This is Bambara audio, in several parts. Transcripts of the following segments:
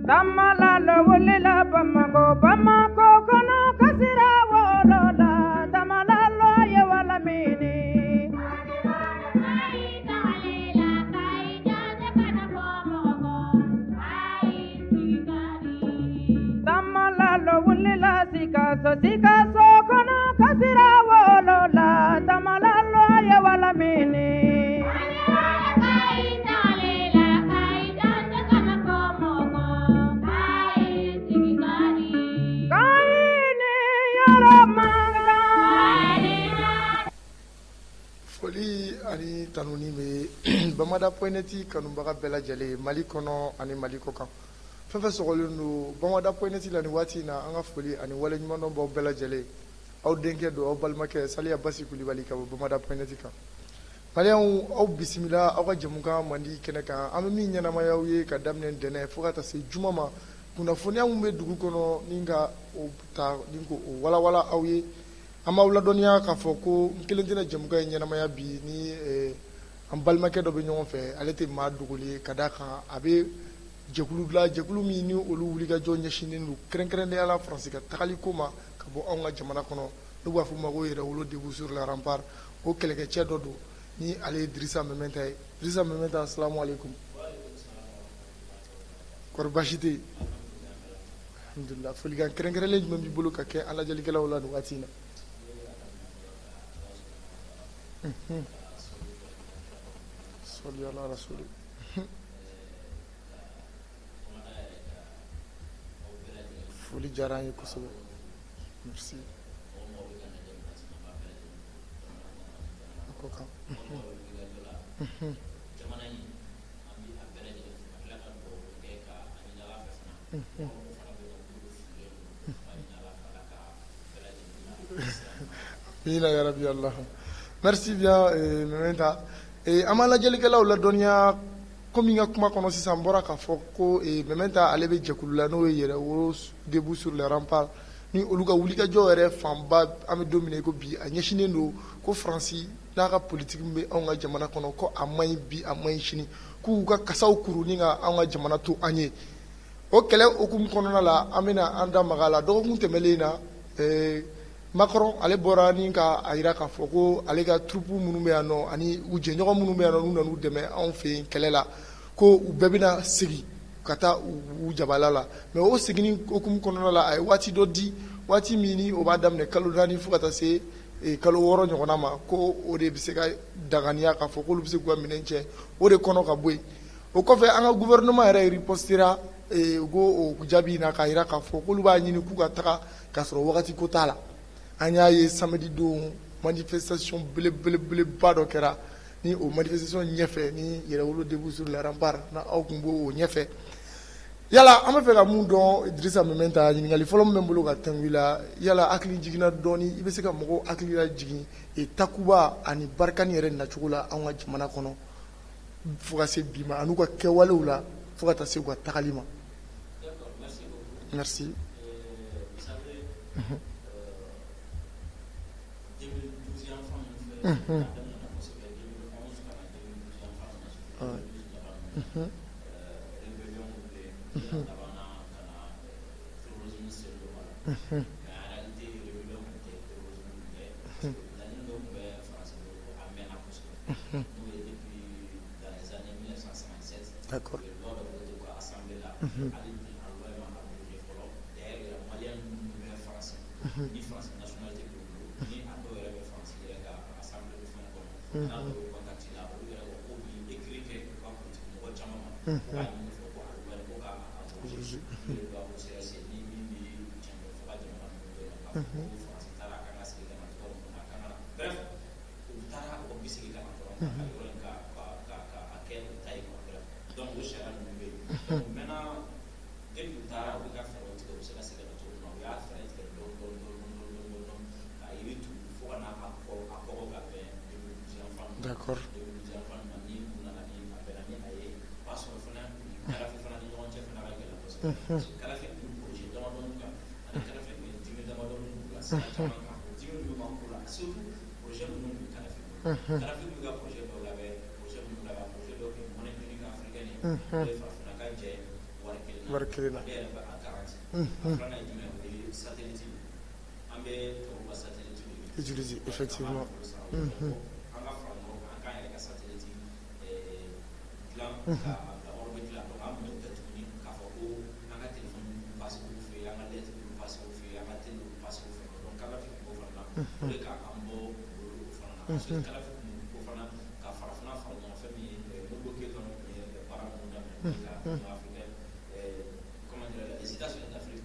Tamalalo wolila Bamako kono kasira wolola. Tamalalo ye wala mini. Tamalalo wolila sikaso kono kasira wolola. Tamalalo ye wala mini. Foli ani tanuni be Bamada Poineti kanubaga bɛɛ lajɛlen Mali kɔnɔ ani Mali kɔ kan fɛn fɛn sɔgɔlen don Bamada Poineti la ni waati in na an ka foli ani wale ɲuman dɔn baw bɛɛ lajɛlen aw denkɛ don aw balimakɛ Saliya Basi Kulibali ka bɔ Bamada Poineti kan Maliyɛnw aw bisimila aw ka jamukan mandi kɛnɛ kan an bɛ min ɲɛnamaya aw ye ka daminɛ ntɛnɛn fo ka taa se juma ma kunnafoniya min bɛ dugu kɔnɔ ni ka o ta ni ko o walawala aw ye an b'aw ladɔnniya k'a fɔ ko n kelen tɛna jamukan in ɲɛnamaya bi ni an balimakɛ dɔ bɛ ɲɔgɔn fɛ ale tɛ maa dogolen ye ka d'a kan a bɛ jɛkulu dilan jɛkulu min ni olu wulikajɔ ɲɛsinnen don kɛrɛnkɛrɛnnenya la Faransi ka tagali ko ma ka bɔ anw ka jamana kɔnɔ n'u b'a fɔ o ma ko yɛrɛwolo debout sur le rempart o kɛlɛkɛcɛ dɔ don ni ale ye Dirisa Mɛmɛnta ye Dirisa Mɛmɛnta asalamu aleykum kɔri baasi tɛ yen alhamdulilah folikan kɛrɛnkɛrɛnlen jumɛn b'i bolo ka kɛ an lajɛlikɛlaw la nin waati in na Salli ala rasuli foli diyara an ye kosɛbɛ merci a ko kan Amina ya Rabbi Allah. Merci bien Mɛmɛnta an b'a lajɛlikɛlaw ladɔnniya komi n ka kuma kɔnɔ sisan n bɔra k'a fɔ ko Mɛmɛnta ale bɛ jɛkulu la n'o ye yɛrɛwolo debout sur le rempart ni olu ka wulikajɔ yɛrɛ fanba an bɛ don min na i ko bi a ɲɛsinnen don ko Faransi n'a ka politiki min bɛ anw ka jamana kɔnɔ ko a man ɲi bi a man ɲi sini k'u ka kasaw kuru ni ka anw ka jamana to an ye o kɛlɛ hukumu kɔnɔna la an bɛna an da maga a la dɔgɔkun tɛmɛnen na Macron ale bɔra ni ka a jira k'a fɔ ko ale ka troupe minnu bɛ yan nɔ ani u jɛɲɔgɔn minnu bɛ yan nɔ n'u nan'u dɛmɛ anw fɛ yen kɛlɛ la ko u bɛɛ bɛna segin ka taa u jabala la mais o seginni hukumu kɔnɔna la a ye waati dɔ di waati min ni o b'a daminɛ kalo 4 fo ka taa se kalo 6 ɲɔgɔnna ma ko o de bɛ se ka danganiya k'a fɔ k'olu bɛ se k'u ka minɛn cɛ o de kɔnɔ ka bɔ yen o kɔfɛ an ka gouvernement yɛrɛ ripostera u ko o jaabi in na k'a jira k'a fɔ k'olu b'a ɲini k'u ka taga k'a sɔrɔ wagati ko t'a la an y'a ye samedi don manifestation belebeleba dɔ kɛra ni o manifestation ɲɛfɛ ni yɛrɛwolo debout sur le rempart na aw tun b'o ɲɛfɛ yala an bɛ fɛ ka mun dɔn Dirisa Mɛmɛnta ɲininkali fɔlɔ min bɛ n bolo ka tɛnku i la yala hakili jiginna dɔɔni i bɛ se ka mɔgɔw hakili lajigin takuba ani barikani yɛrɛ nacogo la anw ka jamana kɔnɔ fo ka se bi ma an'u ka kɛwalew la fo ka taa se u ka tagali ma merci D'accord. D'accord. barkelena utiliser effectivement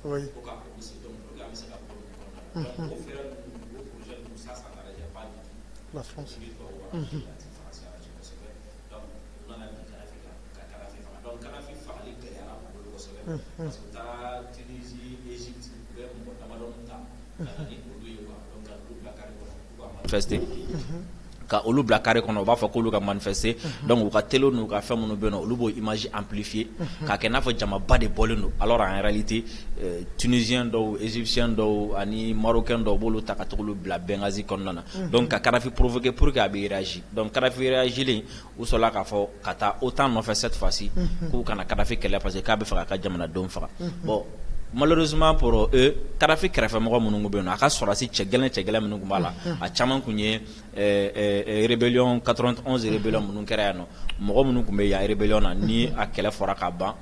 oui. La France. Manifester ka olu bila carré kɔnɔ u b'a fɔ k'olu ka manifester donc u ka télé n'u ka fɛn minnu bɛ yen nɔ olu b'o image amplifier k'a kɛ n'a fɔ jamaba de bɔlen don alors en réalité tunisien dɔw égyptien dɔw ani marocain dɔw b'olu ta ka t'olu bila Benghazi kɔnɔna na donc ka Kadhafi provoquer pour que a bɛ réagir donc Kadhafi réagilen u sɔrɔla k'a fɔ ka taa OTAN nɔfɛ cette fois-ci k'u kana Kadhafi kɛlɛ parce que k'a bɛ fɛ k'a ka jamanadenw faga bon malheureusement pour eux Kadhafi kɛrɛfɛmɔgɔ minnu bɛ yen nɔ a ka sɔrɔdasi cɛ gɛlɛn minnu tun b'a la a caman tun ye rébellion 91 rébellion minnu kɛra yan nɔ mɔgɔ minnu tun bɛ yan rébellion na ni a kɛlɛ fɔra ka ban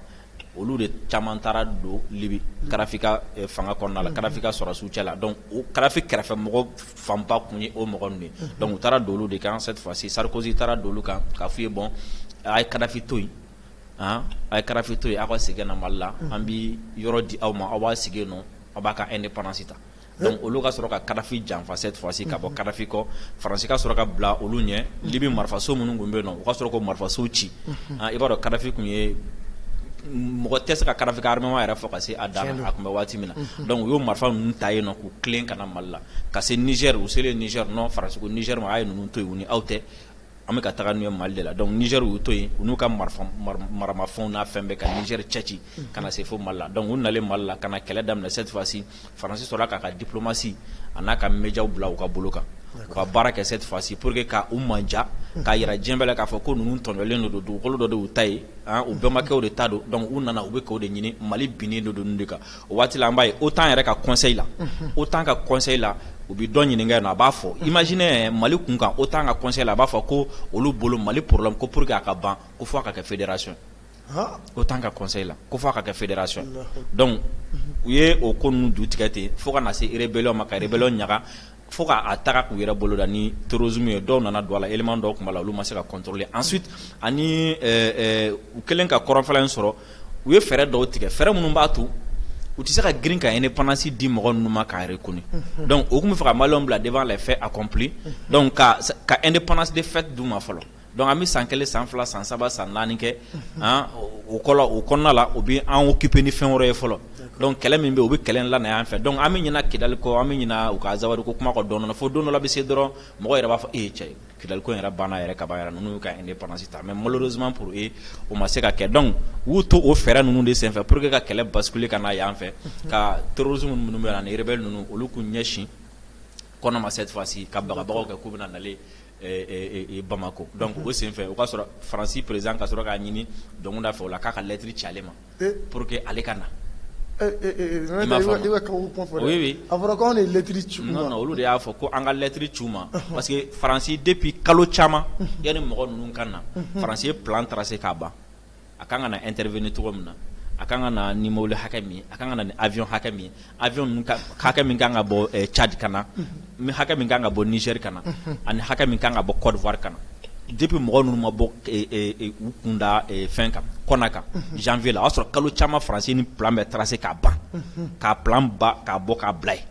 olu de caman taara don Libi Kadhafi ka fanga kɔnɔna la Kadhafi ka sɔrɔdasiw cɛ la donc o Kadhafi kɛrɛfɛmɔgɔ fanba tun ye o mɔgɔ ninnu ye donc u taara don olu de kan cette fois-ci Sarkozy taara don olu kan k'a f'u ye bon a ye Kadhafi to yen a ye Kadhafi to yen aw ka segin na Mali la an bɛ yɔrɔ di aw ma aw b'a sigi yen nɔ aw b'a ka indépendance ta donc olu ka sɔrɔ ka Kadhafi janfa cette fois-ci ka bɔ Kadhafi kɔ Faransi ka sɔrɔ ka bila olu ɲɛ Libi marifaso minnu tun bɛ yen nɔ u ka sɔrɔ k'o marifasow ci i b'a dɔn Kadhafi tun ye mɔgɔ tɛ se ka Kadhafi ka armement yɛrɛ fɔ ka se a dan na a tun bɛ waati min na donc u y'o marifa ninnu ta yen nɔ k'u tilen ka na Mali la ka se Niger u selen Niger non Faransi ko Niger ma a ye ninnu to yen u ni aw tɛ an bɛ ka taga n'u ye Mali de la donc Niger y'u to yen u n'u ka maramafɛnw n'a fɛn bɛɛ ka Niger cɛci ka na se fo Mali la donc u nalen Mali la ka na kɛlɛ daminɛ cette fois-ci Faransi sɔrɔla k'a ka diplomatie a n'a ka médiaw bila u ka bolo kan u ka baara kɛ cette fois-ci pour que ka u manja k'a yira diɲɛ bɛɛ la k'a fɔ ko ninnu tɔɲɔlen don dugukolo dɔ de y'u ta ye u bɛnbakɛw de ta don donc u nana u bɛ k'o de ɲini Mali binnen don ninnu de kan o waati la an b'a ye OTAN yɛrɛ ka conseil la OTAN ka conseil la u bɛ dɔ ɲininka yen nɔ a b'a fɔ imaginez Mali kun kan OTAN ka conseil la a b'a fɔ ko olu bolo Mali problème ko pour que a ka ban ko fo a ka kɛ fédération OTAN ka conseil la ko fo a ka kɛ fédération donc u ye o ko ninnu du tigɛ ten fo ka na se rébellion ma ka rébellion ɲaga fo k'a taga k'u yɛrɛ bolo da ni terrorisme ye dɔw nana don a la élément dɔw tun b'a la olu ma se ka contrôler ensuite ani u kɛlen ka kɔrɔnfɛla in sɔrɔ u ye fɛɛrɛ dɔw tigɛ fɛɛrɛ minnu b'a to u tɛ se ka girin ka indépendance di mɔgɔ ninnu ma k'a reconnu donc o tun bɛ fɛ ka Maliens bila devant les faits accomplis donc ka indépendance de fait d'u ma fɔlɔ donc an bɛ san 1 san 2 san 3 san 4 kɛ o kɔnɔna la u bɛ an occupé ni fɛn wɛrɛ ye fɔlɔ donc kɛlɛ min bɛ u bɛ kɛlɛ in lana yan fɛ donc an bɛ ɲinɛ Kidali kɔ an bɛ ɲinɛ u ka Azawadi ko kuma kɔ dɔɔnin fo don dɔ la bɛ se dɔrɔn mɔgɔ yɛrɛ b'a fɔ cɛ Kidali ko yɛrɛ banna yɛrɛ ka ban yɛrɛ ninnu y'u ka indépendance ta mais malheureusement pour eux o ma se ka kɛ donc u y'u to o fɛɛrɛ ninnu de senfɛ pour que ka kɛlɛ basculer ka na yan fɛ ka terrorisme minnu bɛ yan ni rebelle ninnu olu k'u ɲɛsin kɔnɔ ma cette fois-ci ka bagabagaw kɛ k'u bɛna nalen Bamako donc o senfɛ o ka sɔrɔ Faransi président ka sɔrɔ k'a ɲini dɔnkunda fɛ o la k'a ka lettre ci ale ma pour que ale ka na oui a fɔra ko anw de ye lettre ci u ma non olu de y'a fɔ ko an ka lettre ci u ma parce que Faransi depuis kalo caman yanni mɔgɔ ninnu ka na Faransi ye plan tracé k'a ban a kan ka na intervenir cogo min na a kan ka na ni mobile hakɛ min a kan ka na ni avion hakɛ min avion ninnu hakɛ min kan ka bɔ Tchad ka na hakɛ min kan ka bɔ Niger ka na ani hakɛ min kan ka bɔ Côte d'Ivoire ka na depuis mɔgɔ ninnu ma bɔ u kunda fɛn kan kɔna kan janvier la o y'a sɔrɔ kalo caman Faransi ni plan bɛ tracé k'a ban k'a plan ba k'a bɔ k'a bila yen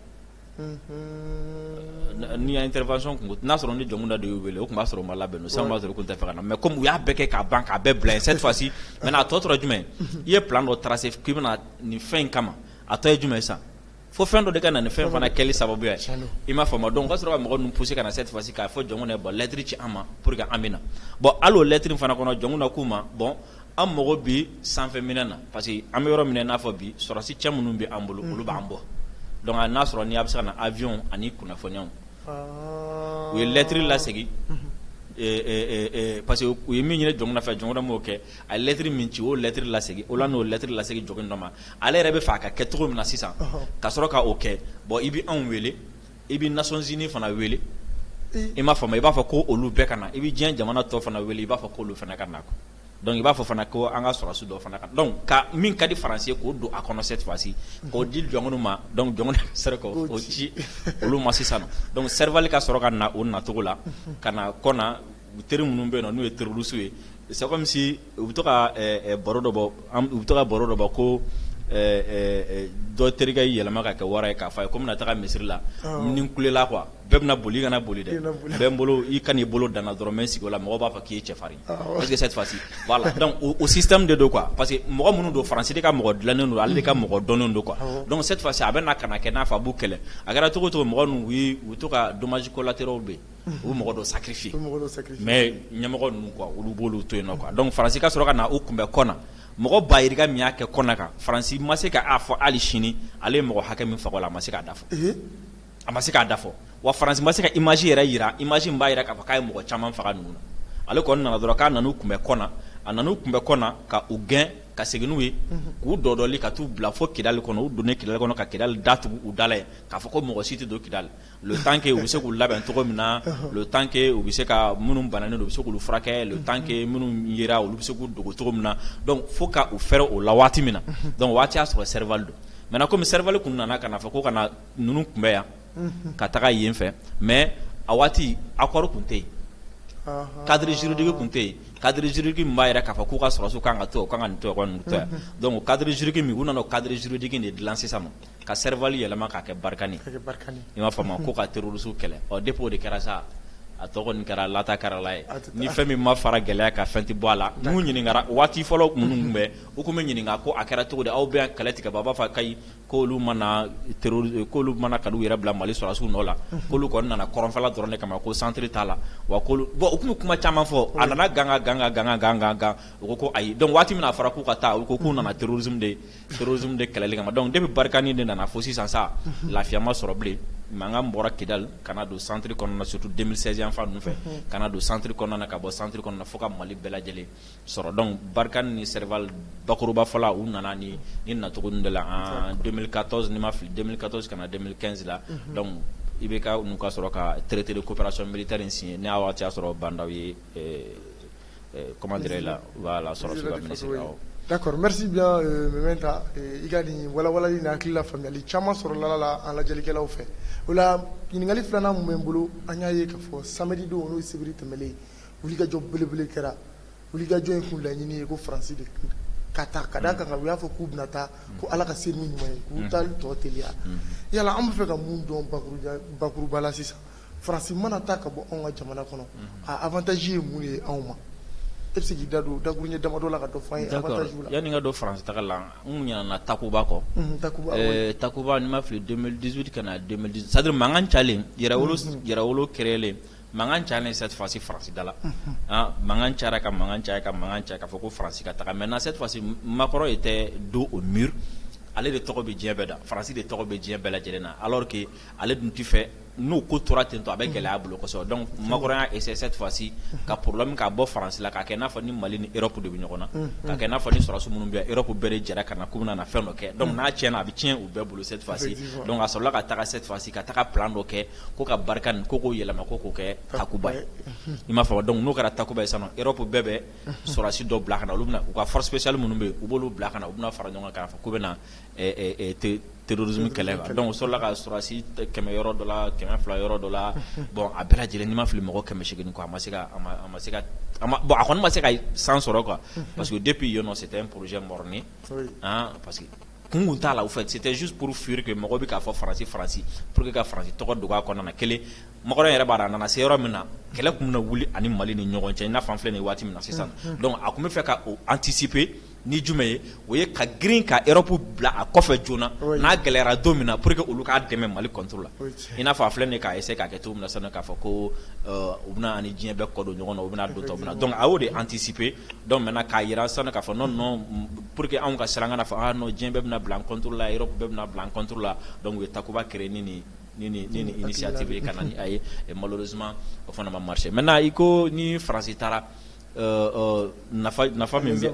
ni intervention kun n'a sɔrɔ ni jɔnkunda de y'u wele o tun b'a sɔrɔ o ma labɛn o sisan b'a sɔrɔ o tun tɛ fɛ ka na mais comme u y'a bɛɛ kɛ k'a ban k'a bɛɛ bila yen cette fois-ci maintenant a tɔ tora jumɛn i ye plan dɔ tracé k'i bɛna nin fɛn in kama a tɔ ye jumɛn sisan fo fɛn dɔ de ka na nin fɛn fana kɛli sababu ye i m'a faamu donc o ka sɔrɔ ka mɔgɔ ninnu pousser ka na cette fois-ci k'a fɔ jɔnkunda bon lettre ci an ma pour que an bɛ na bon hali o lettre in fana kɔnɔ jɔnkunda k'u ma bon an mago bi sanfɛ minɛn na parce que an bɛ yɔrɔ min n'a fɔ bi sɔrɔdasi cɛ minnu bɛ an bolo olu b'an bɔ donc n'a sɔrɔ ni a bɛ se ka na avion ani kunnafoniyaw u ye lettre lasegin parce que u ye min ɲini jɔn nɔfɛ jɔn m'o kɛ a ye lettre min ci o lettre lasegin o la n'o lettre lasegin jɔn dɔ ma ale yɛrɛ bɛ fɛ a ka kɛ cogo min na sisan ka sɔrɔ ka o kɛ bon i bɛ anw wele i bɛ Nations Unies fana wele i m'a faamu i b'a fɔ ko olu bɛɛ ka na i bɛ diɲɛ jamana tɔ fana wele i b'a fɔ ko olu fana ka na donc i b'a fɔ fana ko an ka sɔrɔdasi dɔ fana ka donc ka min ka di faransi ye k'o don a kɔnɔ cette fois-ci k'o di jɔnkɔnu ma donc jɔnkɔnu sera k'o ci olu ma sisan donc Serval ka sɔrɔ ka na o nacogo la ka na kɔna teri minnu bɛ yen nɔ n'u ye terroriste ye c'est comme si u bɛ to ka baro dɔ bɔ ko dɔ terikɛ yɛlɛma ka kɛ wara ye k'a fɔ a ye ko n bɛna taga misiri la ni n kulela quoi bɛɛ bɛna boli i kana boli dɛ bɛɛ n bolo i ka n'i bolo danna dɔrɔn n bɛ n sigi o la mɔgɔw b'a fɔ k'i ye cɛfarin parce que cette fois-ci voilà donc o système de don quoi parce que mɔgɔ minnu don Faransi de ka mɔgɔ dilannen don ale de ka mɔgɔ dɔnnen don quoi donc cette fois-ci a bɛ na ka na kɛ n'a fɔ a b'u kɛlɛ a kɛra cogo o cogo mɔgɔ ninnu u to ka dommages collatéraux bɛ yen u bɛ mɔgɔ dɔ sacrifier mais ɲɛmɔgɔ ninnu quoi olu b'olu to yen nɔ quoi donc Faransi ka sɔrɔ ka na u kunbɛn kɔ na mɔgɔ ba yirika min y'a kɛ kɔnɔ kan Faransi ma se k'a fɔ hali sini ale ye mɔgɔ hakɛ min faga o la a ma se k'a da fɔ wa Faransi ma se ka image yɛrɛ yira image min b'a yira k'a fɔ k'a ye mɔgɔ caman faga ninnu na ale kɔni nana dɔrɔn k'a nan'u kunbɛn kɔ na a nan'u kunbɛn kɔ na ka u gɛn ka segin n'u ye k'u dɔdɔli ka t'u bila fo Kidali kɔnɔ u donnen Kidali kɔnɔ ka Kidali datugu u da la yen k'a fɔ ko mɔgɔ si tɛ don Kidali le temps que u bɛ se k'u labɛn cogo min na le temps que u bɛ se ka minnu bananen don u bɛ se k'olu furakɛ le temps que minnu yera olu bɛ se k'u dogo cogo min na donc fo ka u fɛrɛ o la waati min na donc waati y'a sɔrɔ Serval don maintenant comme Serval kun nana ka na fɔ ko ka na ninnu kunbɛn yan ka taga yen fɛ mais a waati accord kun tɛ yen cadre juridique kun tɛ yen cadre juridique min b'a yɛrɛ k'a fɔ k'u ka sɔrɔsiw kan ka to u kan ka nin to yan ka nin to yan donc cadre juridique min u nana o cadre juridique de dilan sisan nɔ ka Serval yɛlɛma k'a kɛ Barkani i m'a faamu ko ka terroristes kɛlɛ ɔ depuis o de kɛra sa a tɔgɔ nin kɛra lata karala ye ni fɛn min ma fara gɛlɛya ka fɛn tɛ bɔ a la n'u ɲininkara waati fɔlɔ minnu tun bɛ u tun bɛ ɲininka ko a kɛra cogo di aw bɛ yan kɛlɛ tigɛ ba a b'a fɔ kayi k'olu mana ka n'u yɛrɛ bila Mali sɔrɔsiw nɔ la k'olu kɔni nana kɔrɔnfɛla dɔrɔn de kama ko centre t'a la wa k'olu bon u tun bɛ kuma caman fɔ a nana ganga u ko ayi donc waati min a fɔra k'u ka taa u ko k'u nana terrorisme de kɛlɛli kama donc depuis Barkani de nana fo sisan sa lafiya ma sɔrɔ bilen mankan bɔra Kidali ka na don centre kɔnɔna surtout 2016 yan fan ninnu fɛ ka na don centre kɔnɔna ka bɔ centre kɔnɔna fo ka Mali bɛɛ lajɛlen sɔrɔ donc Barkani ni Serval bakuruba fɔla u nana ni nacogo de la en 2014 ni ma fili 2014 kana 2015 la donc IBK n'u ka sɔrɔ ka traité de coopération militaire in signé ne y'a waati y'a sɔrɔ Bandaw ye comment dirais la voilà sɔrɔsiw ka ministre D'accord, merci bien Mementa i ka nin walawalali ni hakili la faamuyali caman sɔrɔla la an lajɛlikɛlaw fɛ o la ɲininkali filanan mun bɛ n bolo an y'a ye k'a fɔ samedi don n'o ye sibiri tɛmɛlen wulikajɔ belebele kɛra wulikajɔ in kun laɲini ye ko Faransi de ka taa ka d'a kan u y'a fɔ k'u bɛna taa ko Ala ka se n'u ɲuman ye k'u taali tɔ teliya yala an bɛ fɛ ka mun dɔn bakuruba la sisan Faransi mana taa ka bɔ anw ka jamana kɔnɔ a avantage ye mun ye anw ma e bɛ se k'i da don dakuruɲɛ damadɔ la ka dɔ fɔ an ye avantage la yanni n ka don Faransi taga la n ɲinɛna Takuba kɔ Takuba ni ma fili 2018 ka na 2018 c'est à dire mankan calen yɛrɛwolo créelen mankan calen cette fois-ci Faransi da la mankan cayara ka mankan caya k'a fɔ ko Faransi ka taga maintenant cette fois-ci Macron était dos au mur ale de tɔgɔ bɛ diɲɛ bɛɛ da Faransi de tɔgɔ bɛ diɲɛ bɛɛ lajɛlen na alors que ale dun tɛ fɛ n'o ko tora ten tɔ a bɛ gɛlɛya a bolo kosɛbɛ donc Macron y'a essayé cette fois-ci ka problème k'a bɔ Faransi la k'a kɛ i n'a fɔ ni Mali ni Europe de bɛ ɲɔgɔn na k'a kɛ i n'a fɔ ni sɔrɔsiw minnu bɛ yan Europe bɛɛ de jɛra ka na k'u bɛna na fɛn dɔ kɛ donc n'a tiɲɛna a bɛ tiɲɛ u bɛɛ bolo cette fois-ci donc a sɔrɔla ka taga cette fois-ci ka taga plan dɔ kɛ ko ka Barkani ko k'o yɛlɛma ko k'o kɛ Takuba ye i m'a faamu donc n'o kɛra Takuba ye sisan nɔ Europe bɛɛ bɛ sɔrɔsi dɔ bila ka na olu bɛna u ka force spéciale minnu bɛ yen u b'olu bila ka na u bɛna fara ɲɔgɔn kan k'a fɔ k'u bɛna terrorisme kɛlɛ donc o sɔrɔla ka sɔrɔsi 100 yɔrɔ dɔ la 200 yɔrɔ dɔ la bon a bɛɛ lajɛlen n'i ma fili mɔgɔ 800 quoi a ma se ka bon a kɔni ma se ka san sɔrɔ quoi parce que depuis yen nɔ c'était un projet mort-né parce que kun t'a la au fait c'était juste pour fuir que mɔgɔ bɛ k'a fɔ Faransi pour que ka Faransi tɔgɔ dogo a kɔnɔna na kelen Macron yɛrɛ b'a dɔn a nana se yɔrɔ min na kɛlɛ tun bɛna wuli ani Mali ni ɲɔgɔn cɛ i n'a fɔ an filɛ nin waati min na sisan donc a tun bɛ fɛ ka o anticiper ni jumɛn ye o ye ka girin ka Europe bila a kɔfɛ joona n'a gɛlɛyara don min na pour que olu k'a dɛmɛ Mali contre la i n'a fɔ a filɛ nin k'a essayer k'a kɛ cogo min na sisan k'a fɔ ko u bɛna ani diɲɛ bɛɛ kɔ don ɲɔgɔn na u bɛna don tɔ bɛna donc a y'o de anticiper donc maintenant k'a yira sisan k'a fɔ non pour que anw ka siran ka na fɔ non diɲɛ bɛɛ bɛna bila an contre la Europe bɛɛ bɛna bila an contre la donc u ye Takuba créer ni ni initiative kana ni ay et malheureusement au fond ma marché maintenant iko ni France tara nafa min bi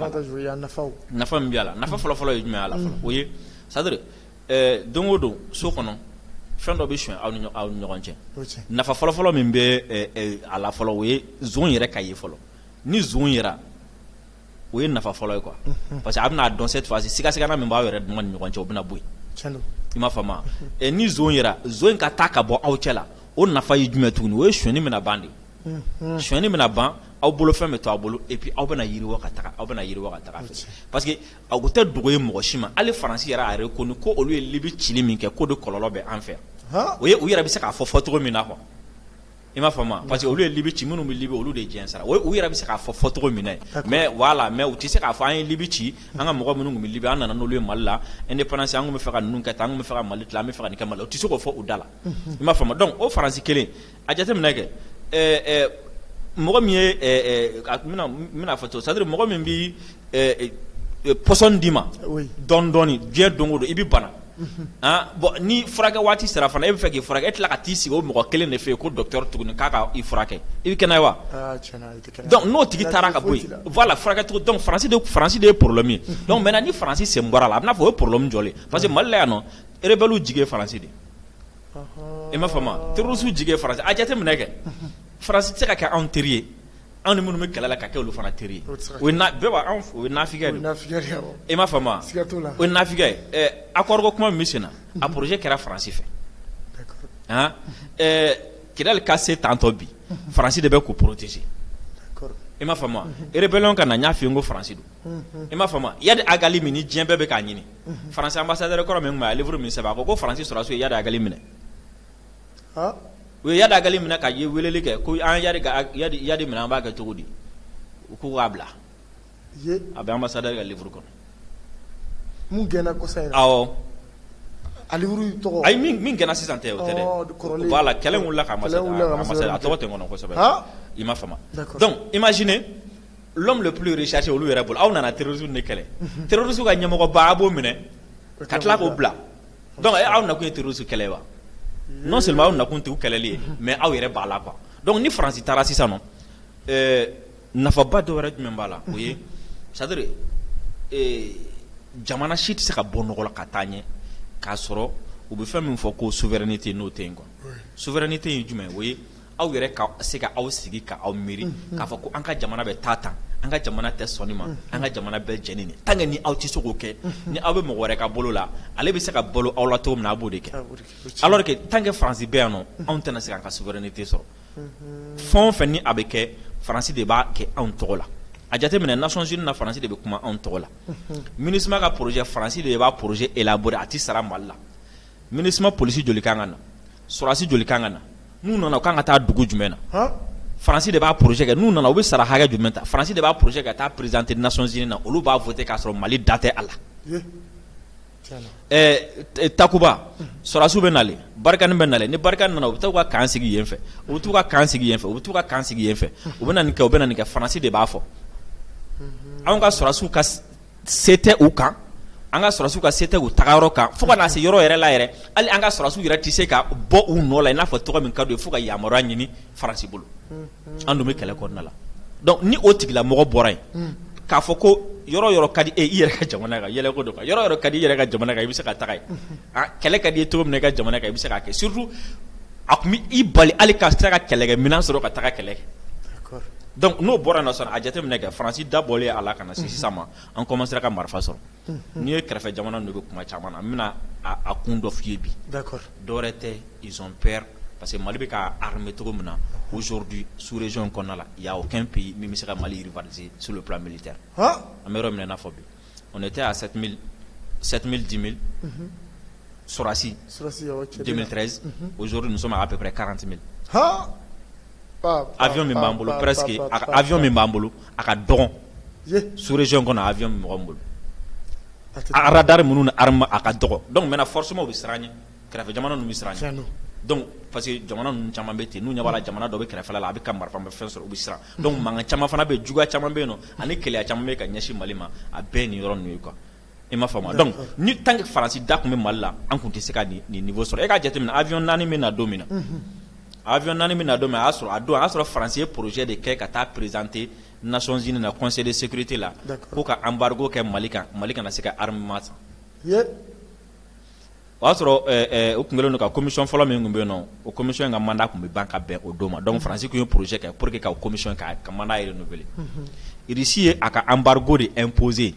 nafa min bi ala nafa folo yujme ala folo oui ça dire dongodo so kono fendo be chuen aw ñogonche nafa folo min be ala folo oui zon yere kayi folo ni zon yera oui nafa folo quoi parce que abna dans cette phase sika na min ba yere man ñogonche obna boy ima fama ni zon yera zon ka taka bo aw cela o nafa yujme tugni oui chuen ni mina bandi chuen ni mina ban aw bolo fɛn bɛ to a bolo et puis aw bɛna yiriwa ka taga fɛ parce que aw tɛ dogo ye mɔgɔ si ma hali faransi yɛrɛ a reconnu ko olu ye libi cili min kɛ ko de kɔlɔlɔ bɛ an fɛ o ye u yɛrɛ bɛ se k'a fɔ cogo min na quoi i m'a faamu parce que olu ye libi ci minnu bɛ libi olu de ye diɲɛ sara o u yɛrɛ bɛ se k'a fɔ cogo min na mais voilà mais u tɛ se k'a fɔ an ye libi ci an ka mɔgɔ minnu tun bɛ libi an nana n'olu ye Mali la indépendance an tun bɛ fɛ ka ninnu kɛ tan an tun bɛ fɛ ka Mali tila an bɛ fɛ ka nin kɛ Mali la u tɛ se k'o fɔ u da la i m'a faamu donc o faransi kelen a jateminɛ kɛ mɔgɔ min ye mina fɔ to c'est à dire mɔgɔ min bi pɔsɔn d'i ma dɔɔni diɲɛ don o don i bi bana bon ni furakɛ waati sera fana e bɛ fɛ k'i furakɛ e tila ka t'i sigi o mɔgɔ kelen de fɛ yen ko docteur tuguni k'a ka i furakɛ i bi kɛnɛya wa donc n'o tigi taara ka bɔ yen voilà furakɛ cogo donc faransi de ye problème ye donc maintenant ni faransi sen bɔra la a bɛna fɔ o ye problème jɔlen parce que Mali la yan nɔ rebelle jigi ye faransi de i m'a faamu terroriste jigi ye faransi a jateminɛ kɛ faransi tɛ se ka kɛ anw teri ye anw ni minnu bɛ kɛlɛ la ka kɛ olu fana teri ye o ye bɛɛ b'a o ye nafigɛ de i m'a faamu o ye nafigɛ ye accord ko kuma min bɛ sen na a projet kɛra faransi fɛ Kidal ka se tantɔ bi faransi de bɛ k'o protéger i m'a faamu rébellion ka na n y'a f'i ye n ko faransi don i m'a faamu Yadi Agali min ni diɲɛ bɛɛ bɛ k'a ɲini faransi ambassadeur kɔrɔ min tun bɛ a livre min sɛbɛn a ko faransi sɔrɔdasiw ye Yadi Agali minɛ u ye Yadi Agali minɛ ka ye weleli kɛ ko an Yadi minɛ an b'a kɛ cogo di u ko k'a bila a bɛ ambassadeur ka livre kɔnɔ mun gɛnna kɔsa in na awɔ a livre tɔgɔ ayi min gɛnna sisan tɛ o tɛ dɛ voilà kɛlɛ wulila ka ambassadeur a tɔgɔ tɛ n kɔnɔ kosɛbɛ i m'a faamu donc imaginez l'homme le plus recherché olu yɛrɛ bolo aw nana terrorisme de kɛlɛ terrorisme ka ɲɛmɔgɔba a b'o minɛ ka tila k'o bila donc aw nakun ye terrorisme kɛlɛ wa non seulement aw nakun tɛ u kɛlɛli ye mais aw yɛrɛ b'a la quoi donc ni faransi taara sisan nɔ nafaba dɔ wɛrɛ jumɛn b'a la o ye c'est à dire jamana si tɛ se ka bɔ nɔgɔ la ka taa ɲɛ k'a sɔrɔ u bɛ fɛn min fɔ ko souveraineté n'o tɛ yen quoi souveraineté ye jumɛn o ye aw yɛrɛ ka se ka aw sigi ka aw miiri k'a fɔ ko an ka jamana bɛ taa tan an ka jamana tɛ sɔnni ma an ka jamana bɛ jɛni nin tant que ni aw tɛ se k'o kɛ ni aw bɛ mɔgɔ wɛrɛ ka bolo la ale bɛ se ka balo aw la cogo min na a b'o de kɛ alors que tant que faransi bɛ yan nɔ anw tɛna se k'an ka souveraineté sɔrɔ fɛn o fɛn ni a bɛ kɛ faransi de b'a kɛ anw tɔgɔ la a jateminɛ Nations Unies na faransi de bɛ kuma anw tɔgɔ la MINUSMA ka projet faransi de b'a projet élaboré a tɛ sara Mali la MINUSMA polisi joli kan ka na sɔrɔdasi joli kan ka na n'u nana u kan ka taa dugu jumɛn na faransi de b'a projet kɛ n'u nana u bɛ sara hakɛ jumɛn ta faransi de b'a projet ka taa présenter Nations Unies na olu b'a voter k'a sɔrɔ Mali da tɛ a la Takuba sɔrɔdasiw bɛ nalen Barikani bɛ nalen ni Barikani nana u bɛ taa u ka camp sigi yen fɛ u bɛ t'u ka camp sigi yen fɛ u bɛ t'u ka camp sigi yen fɛ u bɛ na nin kɛ u bɛ na nin kɛ faransi de b'a fɔ anw ka sɔrɔdasiw ka se tɛ u kan an ka sɔrɔdasiw ka se tɛ u tagayɔrɔ kan fo ka na se yɔrɔ yɛrɛ la yɛrɛ hali an ka sɔrɔdasiw yɛrɛ tɛ se ka bɔ u nɔ la i n'a fɔ tɔgɔ min ka d'u ye fo ka yamaruya ɲini faransi bolo an dun bɛ kɛlɛ kɔnɔna la donc ni o tigilamɔgɔ bɔra yen k'a fɔ ko yɔrɔ yɔrɔ ka di i yɛrɛ ka jamana kan yɛlɛ ko don kan yɔrɔ yɔrɔ ka di i yɛrɛ ka jamana kan i bɛ se ka taga yen kɛlɛ ka di i ye cogo min na i ka jamana kan i bɛ se k'a kɛ surtout a tun bɛ i bali hali ka se ka kɛlɛkɛminɛn sɔrɔ ka taga kɛlɛ kɛ donc n'o bɔra yen nɔ sisan a jateminɛ kɛ faransi dabɔlen a la ka na se sisan ma an commencera ka marifa sɔrɔ n'i ye kɛrɛfɛ jamana ninnu bɛ kuma caman na n bɛna a kun dɔ f'i ye bi dɔwɛrɛ tɛ ils ont peur parce que Mali bɛ ka armé cogo min na aujourd'hui sous région kɔnɔna la il y a aucun pays min bɛ se ka Mali rivaliser sur le plan militaire an bɛ yɔrɔ min na i n'a fɔ bi on était à 7000 10 000 sɔrɔdasi 2013 aujourd'hui nous sommes à peu près 40 000 avion min b'an bolo presque avion min b'an bolo a ka dɔgɔn sous région kɔnɔ avion min b'an bolo a radar minnu ni arme a ka dɔgɔ donc maintenant forcément u bɛ siran ɲɛ kɛrɛfɛ jamana ninnu bɛ siran ɲɛ donc parce que jamana ninnu caman bɛ ten n'u ɲɛ b'a la jamana dɔ bɛ kɛrɛfɛla la a bɛ ka marifa fɛn sɔrɔ u bɛ siran donc mankan caman fana bɛ yen juguya caman bɛ yen nɔ ani kɛlɛya caman bɛ yen ka ɲɛsin Mali ma a bɛɛ ye nin yɔrɔ ninnu ye quoi i m'a faamu donc ni tant que faransi da kun bɛ mali la an kun tɛ se ka nin niveau sɔrɔ e k'a jateminɛ avion 4 bɛ na don min na avion 4 bɛ na don min a y'a sɔrɔ faransi ye projet de kɛ ka taa présenter Nations Unies na conseil de sécurité la ko ka embargo kɛ mali kan mali kana se ka armement san o y'a sɔrɔ o tun kɛlen don ka commission fɔlɔ min tun bɛ yen nɔ o commission ka mandat tun bɛ ban ka bɛn o don ma donc faransi tun ye projet kɛ pour que ka o commission ka mandat renouveler Russie ye a ka embargo de imposer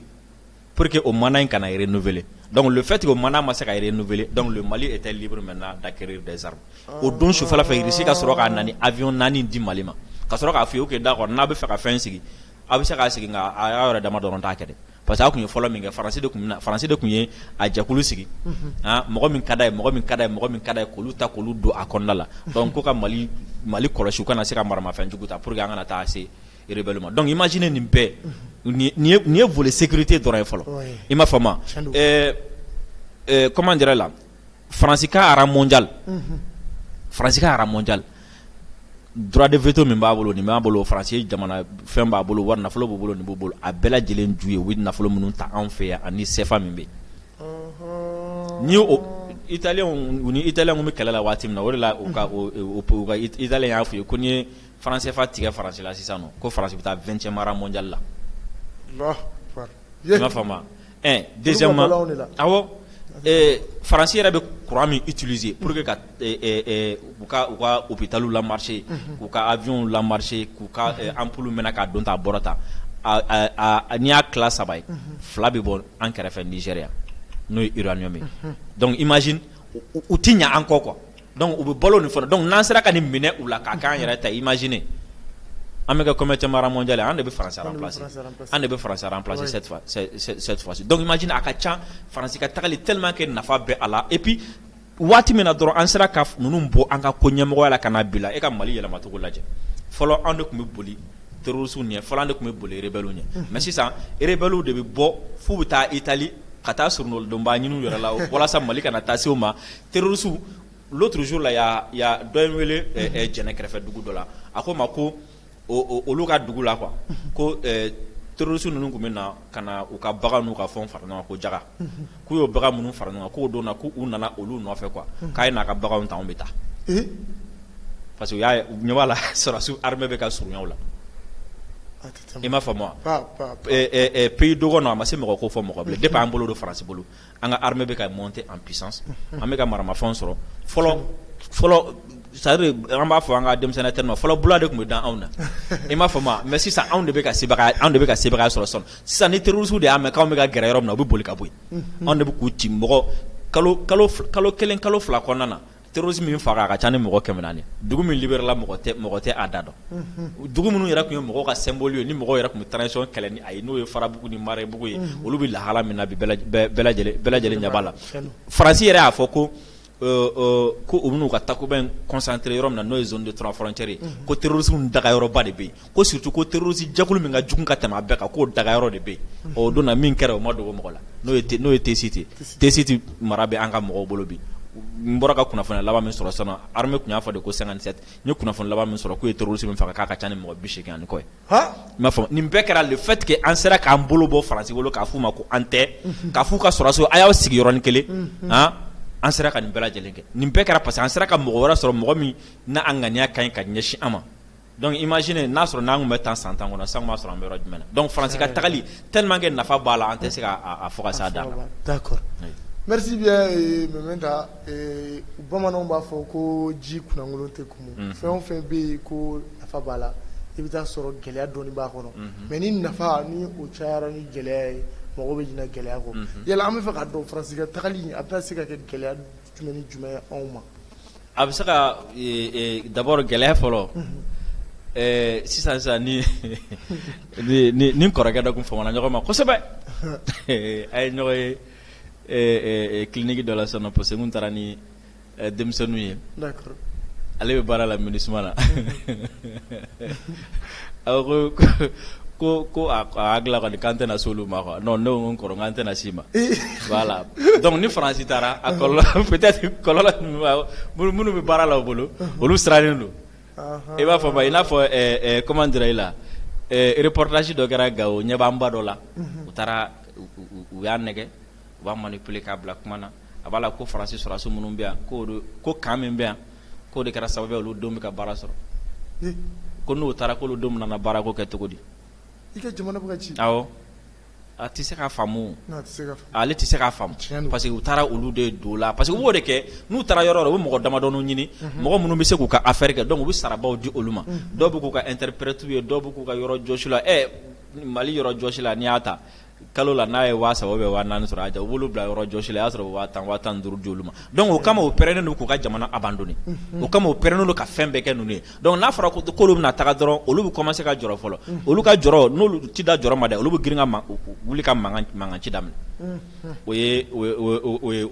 pour que o mandat in kana renouveler donc le fait que o mandat ma se ka renouveler donc le Mali était libre maintenant d'acquérir des armes o don sufɛla fɛ Russie ka sɔrɔ ka na ni avion 4 di Mali ma ka sɔrɔ k'a fɔ ok d'accord n'a bɛ fɛ ka fɛn sigi a bɛ se k'a sigi nka a y'a yɛrɛ dama dɔrɔn t'a kɛ dɛ parce que a tun ye fɔlɔ min kɛ faransi de tun ye a jɛkulu sigi mɔgɔ min ka d'a ye k'olu ta k'olu don a kɔnɔna la donc ko ka Mali kɔlɔsi u kana se ka maramafɛn jugu ta pour que an kana taa se rebelle ma donc imagine nin bɛɛ nin ye volet sécurité dɔrɔn ye fɔlɔ i m'a faamu comment dirais la faransi ka ara mondial droit de veto min b'a bolo nin b'a bolo faransi jamana fɛn b'a bolo wari nafolo b'u bolo nin b'u bolo a bɛɛ lajɛlen ju ye u bɛ nafolo minnu ta anw fɛ yan ani CFA min bɛ ni o italien u ni italien bɛ kɛlɛ la waati min na o de la u ka italien y'a fɔ ye ko ni ye franc CFA tigɛ faransi la sisan nɔ ko faransi bɛ taa 20e ara mondial la i m'a faamu deuxièmement awɔ faransi yɛrɛ bɛ courant min utiliser pour que ka u ka hôpitaux la marcher k'u ka avions la marcher k'u ka ampoule mɛna k'a don ta a bɔra ta n'i y'a tila 3 ye 2 bɛ bɔ an kɛrɛfɛ Nigéria n'o ye uranium ye donc imagine u ti ɲɛ an kɔ quoi donc u bɛ balo nin fana donc n'an sera ka nin minɛ u la k'a k'an yɛrɛ ta imagine an bɛ kɛ combien mara mondial an de bɛ faransi remplacer cette fois-ci donc imagine a ka ca faransi ka tagali tellement que nafa bɛ a la et puis waati min na dɔrɔn an sera ka ninnu bɔ an ka ko ɲɛmɔgɔya la ka na bila e ka Mali yɛlɛmacogo lajɛ fɔlɔ an de tun bɛ boli terroristes ɲɛ fɔlɔ an de tun bɛ boli rebelles ɲɛ mais sisan rebelles de bɛ bɔ f'u bɛ taa Italie ka taa surunalidonba ɲini u yɛrɛ la walasa Mali kana taa se o ma terroristes l'autre jour la y a dɔ in wele jɛnɛ kɛrɛfɛ dugu dɔ la a ko ma ko olu ka dugu la quoi ko terroristes ninnu tun bɛ na ka na u ka bagan n'u ka fɛnw fara ɲɔgɔn kan ko jaga k'u y'o bagan minnu fara ɲɔgɔn kan k'o don na k'u nana olu nɔfɛ quoi k'a ye n'a ka baganw ta anw bɛ taa parce que u y'a ɲɛ b'a la sɔrɔdasi armée bɛ ka surunya u la i m'a faamu wa pays dɔgɔ a ma se mɔgɔ ko fɔ mɔgɔ bilen depuis an bolo don faransi bolo an ka armée bɛ ka monter en puissance an bɛ ka maramafɛnw sɔrɔ fɔlɔ c'est-à-dire an b'a fɔ an ka denmisɛnninya terme fɔlɔ bula de tun bɛ dan anw na i m'a faamu mais sisan anw de bɛ ka sebagaya sɔrɔ sisan ni terroristes de y'a mɛn k'anw bɛ ka gɛrɛ yɔrɔ min na u bɛ boli ka bɔ yen anw de bɛ k'u ci mɔgɔ kalo 1 kalo 2 kɔnɔna na terroriste min faga a ka ca ni mɔgɔ 400 dugu min libéré la mɔgɔ tɛ a da dɔn dugu minnu yɛrɛ tun ye mɔgɔw ka symbole ye ni mɔgɔw yɛrɛ tun bɛ transition kɛlɛ ni a ye n'o ye Farabugu ni Marebugu ye olu bɛ lahala min na bi bɛɛ lajɛlen ɲɛ b'a la faransi yɛrɛ y'a fɔ ko u bɛn'u ka takobɛn concentré yɔrɔ min na n'o ye zone de 3 frontières ye ko terroristes dagayɔrɔba de bɛ yen ko surtout ko terroriste jɛkulu min ka jugu ka tɛmɛ a bɛɛ kan k'o dagayɔrɔ de bɛ yen o don na min kɛra o ma dogo mɔgɔ la n'o ye T-Site mara bɛ an ka mɔgɔw bolo bi n bɔra ka kunnafoni laban min sɔrɔ sisan armée tun y'a fɔ de ko 57 n ye kunnafoni laban min sɔrɔ k'u ye terroriste min faga k'a ka ca ni mɔgɔ 89 kɔ ye i m'a faamu nin bɛɛ kɛra le fait que an sera k'an bolo bɔ faransi bolo k'a f'u ma ko an tɛ k'a f'u ka sɔrɔdaso a y'aw sigi yɔrɔnin kelen an sera ka nin bɛɛ lajɛlen kɛ nin bɛɛ kɛra parce que an sera ka mɔgɔ wɛrɛ sɔrɔ mɔgɔ min n'a an ŋaniya ka ɲi ka ɲɛsin an ma donc imagine n'a sɔrɔ n'an tun bɛ tan san tan kɔnɔ san b'a sɔrɔ an bɛ yɔrɔ jumɛn na donc faransi ka tagali tellement que nafa b'a la an tɛ se k'a fɔ ka s'a dan na. D'accord. Merci bien Mementa bamananw b'a fɔ ko ji kunnaŋolon tɛ kumu fɛn o fɛn bɛ yen ko nafa b'a la i bɛ taa sɔrɔ gɛlɛya dɔɔni b'a kɔnɔ mais ni nafa ni o cayara ni gɛlɛya ye mɔgɔ bɛ ɲinɛ gɛlɛya kɔ yala an bɛ fɛ ka dɔn faransi ka tagali a bɛ se ka kɛ gɛlɛya jumɛn ni jumɛn ye anw ma a bɛ se ka d'abord gɛlɛya fɔlɔ sisan ni kɔrɔkɛ dɔ tun famana ɲɔgɔn ma kosɛbɛ a ye ɲɔgɔn ye clinique dɔ la sisan parce que n taara ni denmisɛnninw ye ale bɛ baara la MINUSMA la ko a hakilila kɔni k'an tɛna se olu ma quoi non ne ko n kɔrɔ k'an tɛna s'i ma voilà donc ni faransi taara a kɔlɔlɔ peut-être kɔlɔlɔ minnu bɛ baara la u bolo olu sirannen don i b'a fɔ i n'a fɔ comment dirais-je la reportage dɔ kɛra Gao ɲɛbaanba dɔ la u taara u y'a nɛgɛ u b'a manipuler k'a bila kuma na a b'a la ko faransi sɔrɔdasi minnu bɛ yan ko kan min bɛ yan k'o de kɛra sababu ye olu denw bɛ ka baara sɔrɔ ko n'u taara k'olu denw nana baara ko kɛ cogo di i ka jamana bɛ ka ci awɔ a tɛ se k'a faamu non a tɛ se ka faamu ale tɛ se k'a faamu parce que u taara olu de don la parce que u b'o de kɛ n'u taara yɔrɔ yɔrɔ u bɛ mɔgɔ damadɔnu ɲini mɔgɔ minnu bɛ se k'u ka affaire kɛ donc u bɛ sarabaw di olu ma dɔw bɛ k'u ka interprète ye dɔw bɛ k'u ka yɔrɔ jɔsi la Mali yɔrɔ jɔsi la n'i y'a ta kalo la n'a ye 3,000 ou bien 4,000 sɔrɔ a jɛ u b'olu bila yɔrɔ jɔsi la i y'a sɔrɔ 10,000 15,000 di olu ma donc o kama o pɛrɛnnen don k'u ka jamana abandonner o kama o pɛrɛnnen don ka fɛn bɛɛ kɛ ninnu ye donc n'a fɔra k'olu bɛna taga dɔrɔn olu bɛ commencer ka jɔrɔ fɔlɔ olu ka jɔrɔ n'olu ti da jɔrɔ ma dɛ olu bɛ girin ka wuli ka mankan ci daminɛ o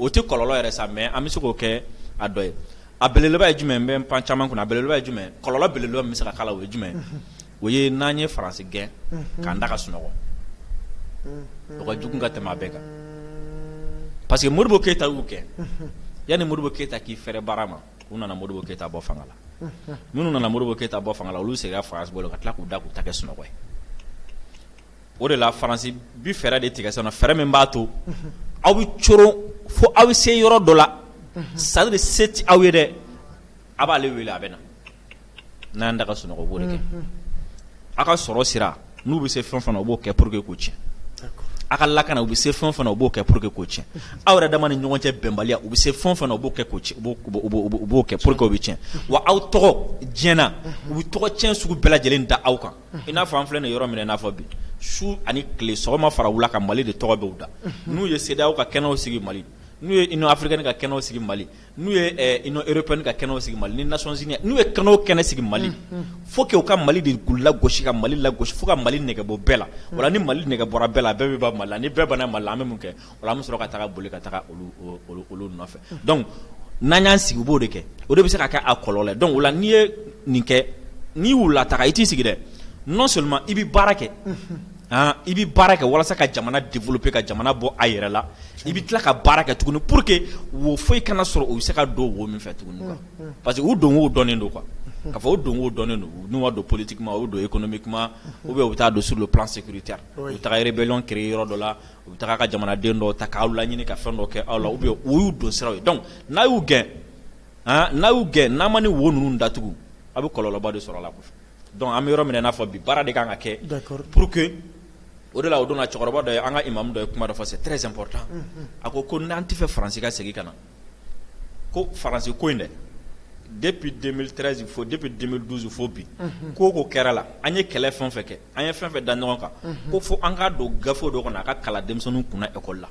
tɛ kɔlɔlɔ yɛrɛ sa mais an bɛ se k'o kɛ a dɔ ye a belebeleba ye jumɛn n bɛ pan caman kunna a belebeleba ye jumɛn kɔlɔlɔ belebeleba min bɛ se ka k'a la o ye jumɛn o ye n'an ye faransi gɛn k'an da ka sunɔgɔ o ka jugu ka tɛmɛ a bɛɛ kan parce que Modibo Keyita y'u gɛn yanni Modibo Keyita k'i fɛrɛ baara ma u nana Modibo Keyita bɔ fanga la minnu nana Modibo Keyita bɔ fanga la olu seginna faransi bolo ka tila k'u da k'u ta kɛ sunɔgɔ ye o de la faransi bi fɛrɛ de tigɛ sisan fɛrɛ min b'a to aw bɛ coron fo aw bɛ se yɔrɔ dɔ la c'est à dire se ti aw ye dɛ a b'ale wele a bɛ na n'an da ka sunɔgɔ o b'o de kɛ a ka sɔrɔ sira n'u bɛ se fɛn fana u b'o kɛ pour que k'o tiɲɛ a ka lakana u bɛ se fɛn fana u b'o kɛ pour que k'o tiɲɛ aw yɛrɛ dama ni ɲɔgɔn cɛ bɛnbaliya u bɛ se fɛn fana u b'o kɛ k'o tiɲɛ u b'o kɛ pour que o bɛ tiɲɛ wa aw tɔgɔ diɲɛna u bɛ tɔgɔ tiɲɛ sugu bɛɛ lajɛlen da aw kan i n'a fɔ an filɛ nin yɔrɔ min na i n'a fɔ bi su ani tile sɔgɔma fara wula ka Mali de tɔgɔ bɛ u da n'u ye CEDEAO ka kɛnɛw sigi Mali n'u ye Union africaine ka kɛnɛw sigi Mali n'u ye Union européenne ka kɛnɛw sigi Mali ni Nations unies n'u ye kɛnɛ sigi Mali faut que u ka Mali de lagosi ka Mali lagosi fo ka Mali nɛgɛ bɔ bɛɛ la wala ni Mali nɛgɛ bɔra bɛɛ la bɛɛ bɛ ba Mali la ni bɛɛ banna Mali la an bɛ mun kɛ wala an bɛ sɔrɔ ka taga boli ka taga olu nɔfɛ donc n'an y'an sigi u b'o de kɛ o de bɛ se ka kɛ a kɔlɔlɔ ye donc o la n'i ye nin kɛ n'i y'u lataga i t'i sigi dɛ non seulement i bɛ baara kɛ i bɛ baara kɛ walasa ka jamana développer ka jamana bɔ a yɛrɛ la i bɛ tila ka baara kɛ tuguni pour que wo foyi kana sɔrɔ u bɛ se ka don wo min fɛ tuguni quoi parce que u don wo dɔnnen don quoi ka fɔ u don wo dɔnnen don n'u ma don politiquement u don économiquement ou bien u bɛ taa don sur le plan sécuritaire u bɛ taga rébellion créer yɔrɔ dɔ la u bɛ taga ka jamanaden dɔw ta k'aw laɲini ka fɛn dɔ kɛ aw la ou bien o y'u don siraw ye donc n'a y'u gɛn n'a ma ni wo ninnu datugu a bɛ kɔlɔlɔba de sɔrɔ a la donc an bɛ yɔrɔ min na i n'a fɔ bi baara de kan ka kɛ pour que o de la o donna cɛkɔrɔba dɔ ye an ka imamu dɔ ye kuma dɔ fɔ c'est très important a ko n'an tɛ fɛ faransi ka segin ka na ko faransi ko in dɛ depuis 2013 fo depuis 2012 fo bi ko ko kɛra la an ye kɛlɛ fɛn fɛn kɛ an ye fɛn fɛn da ɲɔgɔn kan ko fo an ka don gafe dɔ kɔnɔ a ka kalan denmisɛnninw kunna école la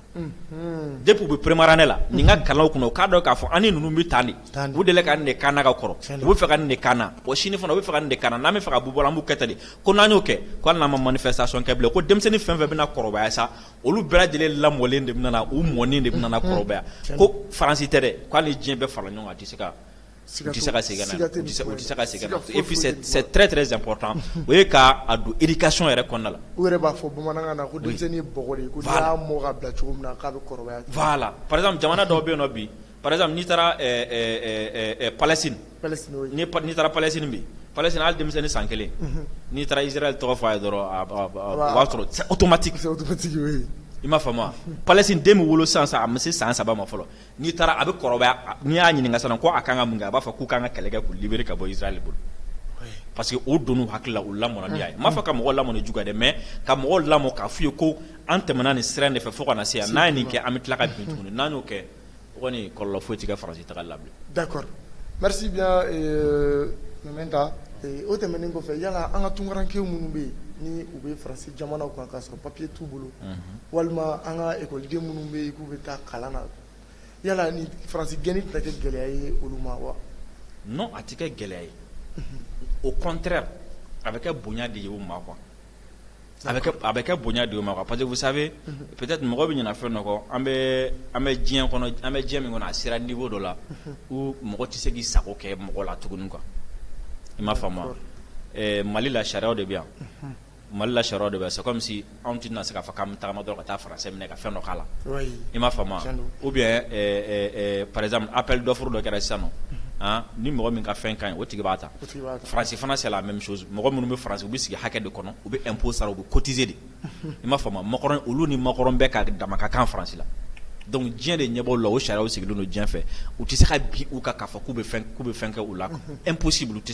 depuis u bɛ première année la nin ka kalanw kunna u k'a dɔn k'a fɔ an ni ninnu bɛ taa nin u delila ka nin de kaana ka kɔrɔ u bɛ fɛ ka nin de kaana wa sini fana u bɛ fɛ ka nin de kaana n'an bɛ fɛ ka bɔ bɔra an b'u kɛ tan de ko n'an y'o kɛ ko hali n'an ma manifestation kɛ bilen ko denmisɛnnin fɛn fɛn bɛna kɔrɔbaya sa olu bɛɛ lajɛlen lamɔlen de bɛ na u mɔnen de bɛ na kɔrɔbaya ko faransi tɛ dɛ ko hali diɲɛ bɛɛ fara ɲɔgɔn kan a tɛ se ka et puis c'est très très important o ye ka a don éducation yɛrɛ kɔnɔna la u yɛrɛ b'a fɔ bamanankan na ko denmisɛnnin ye bɔgɔ de ye ko n'i y'a mɔ ka bila cogo min na k'a bɛ kɔrɔbaya voilà par exemple jamana dɔw bɛ yen nɔ bi par exemple n'i taara Palestine n'i taara Palestine bi Palestine hali denmisɛnnin san kelen n'i taara Israël tɔgɔ fɔ a ye dɔrɔn o b'a sɔrɔ c'est automatique oui i m'a faamu wa Palestine den bɛ wolo sisan a ma se san 3 ma fɔlɔ n'i taara a bɛ kɔrɔbaya n'i y'a ɲininka sisan ko a kan ka mun kɛ a b'a fɔ k'u kan ka kɛlɛ kɛ k'u libérer ka bɔ Israël bolo parce que o donn'u hakili la u lamɔna ni y'a ye n m'a fɔ ka mɔgɔw lamɔ ni juguya dɛ mais ka mɔgɔw lamɔ k'a f'u ye ko an tɛmɛna nin sira in de fɛ fo ka na se yan n'an ye nin kɛ an bɛ tila ka bin tuguni n'an y'o kɛ o kɔni kɔlɔlɔ foyi tɛ kɛ faransi tagali la bilen. D'accord, merci bien Mementa o tɛmɛnen kɔfɛ yala an ka tunkarankew minnu bɛ yen ni u bɛ faransi jamanaw kan k'a sɔrɔ papier t'u bolo walima an ka école minnu bɛ yen k'u bɛ taa kalan na yala ni faransi gɛnni tɛ kɛ gɛlɛya ye olu ma wa? Non, a tɛ kɛ gɛlɛya ye au contraire a bɛ kɛ bonya de ye o ma quoi a bɛ kɛ bonya de ye o ma quoi parce que vous savez peut-être mɔgɔ bɛ ɲinɛ fɛn dɔ kɔ an bɛ diɲɛ kɔnɔ an bɛ diɲɛ min kɔnɔ a sera niveau dɔ la où mɔgɔ tɛ se k'i sago kɛ mɔgɔ la tuguni quoi i m'a faamu wa Mali la sariyaw de bɛ yan Mali la sariyaw de bɛ yan c'est comme si anw tɛna se k'a fɔ k'an bɛ tagama dɔrɔn ka taa français minɛ ka fɛn dɔ k'a la i m'a faamu wa ou bien par exemple appel d'offre dɔ kɛra sisan nɔ ni mɔgɔ min ka fɛn ka ɲi o tigi b'a ta faransi fana c'est la même chose mɔgɔ minnu bɛ faransi u bɛ sigi hakɛ de kɔnɔ u bɛ impôt sara u bɛ cotiser de i m'a faamu wa makɔrɔn olu ni makɔrɔn bɛɛ ka dama ka kan faransi la donc diɲɛ de ɲɛbɔ la o sariyaw sigilen don diɲɛ fɛ u tɛ se ka bin u kan k'a fɔ k'u bɛ fɛn kɛ u la impossible u tɛ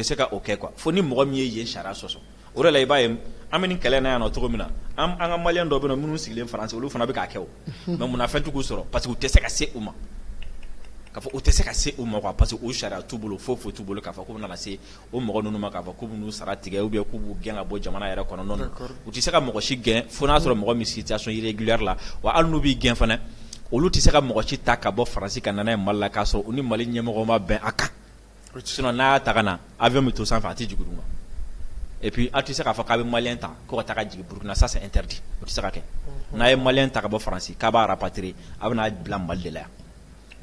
se ka o kɛ quoi fo ni mɔgɔ min ye yen sariya sɔsɔ o de la i b'a ye an bɛ nin kɛlɛ na yan nɔ cogo min na an ka maliyɛn dɔw bɛ yen minnu sigilen Faransi olu fana bɛ k'a kɛ o mais munna fɛn t'u sɔrɔ parce que u tɛ se ka se u ma k'a fɔ u tɛ se ka se u ma quoi parce que o sariya t'u bolo foyi t'u bolo k'a fɔ k'u bɛna se o mɔgɔ ninnu ma k'a fɔ k'u b'u sara tigɛ ou bien k'u b'u gɛn ka bɔ jamana yɛrɛ kɔnɔ non u tɛ se ka mɔgɔ si gɛn fo n'a sɔrɔ mɔgɔ min situation irrégulière la wa hali n'u b'i gɛn fana olu tɛ se ka mɔgɔ si ta ka bɔ Faransi ka na n'a ye Mali la k'a sɔrɔ u ni Mali ɲɛmɔgɔ ma bɛn a kan sinon n'a y'a ta ka na avion bɛ to sanfɛ a tɛ jigin duguma et puis a tɛ se k'a fɔ k'a bɛ maliyɛn ta ko ka taa ka jigin Burkina ça c'est interdit o tɛ se ka kɛ n'a ye maliyɛn ta ka bɔ Faransi k'a b'a rapatrier a bɛ n'a bila Mali de la yan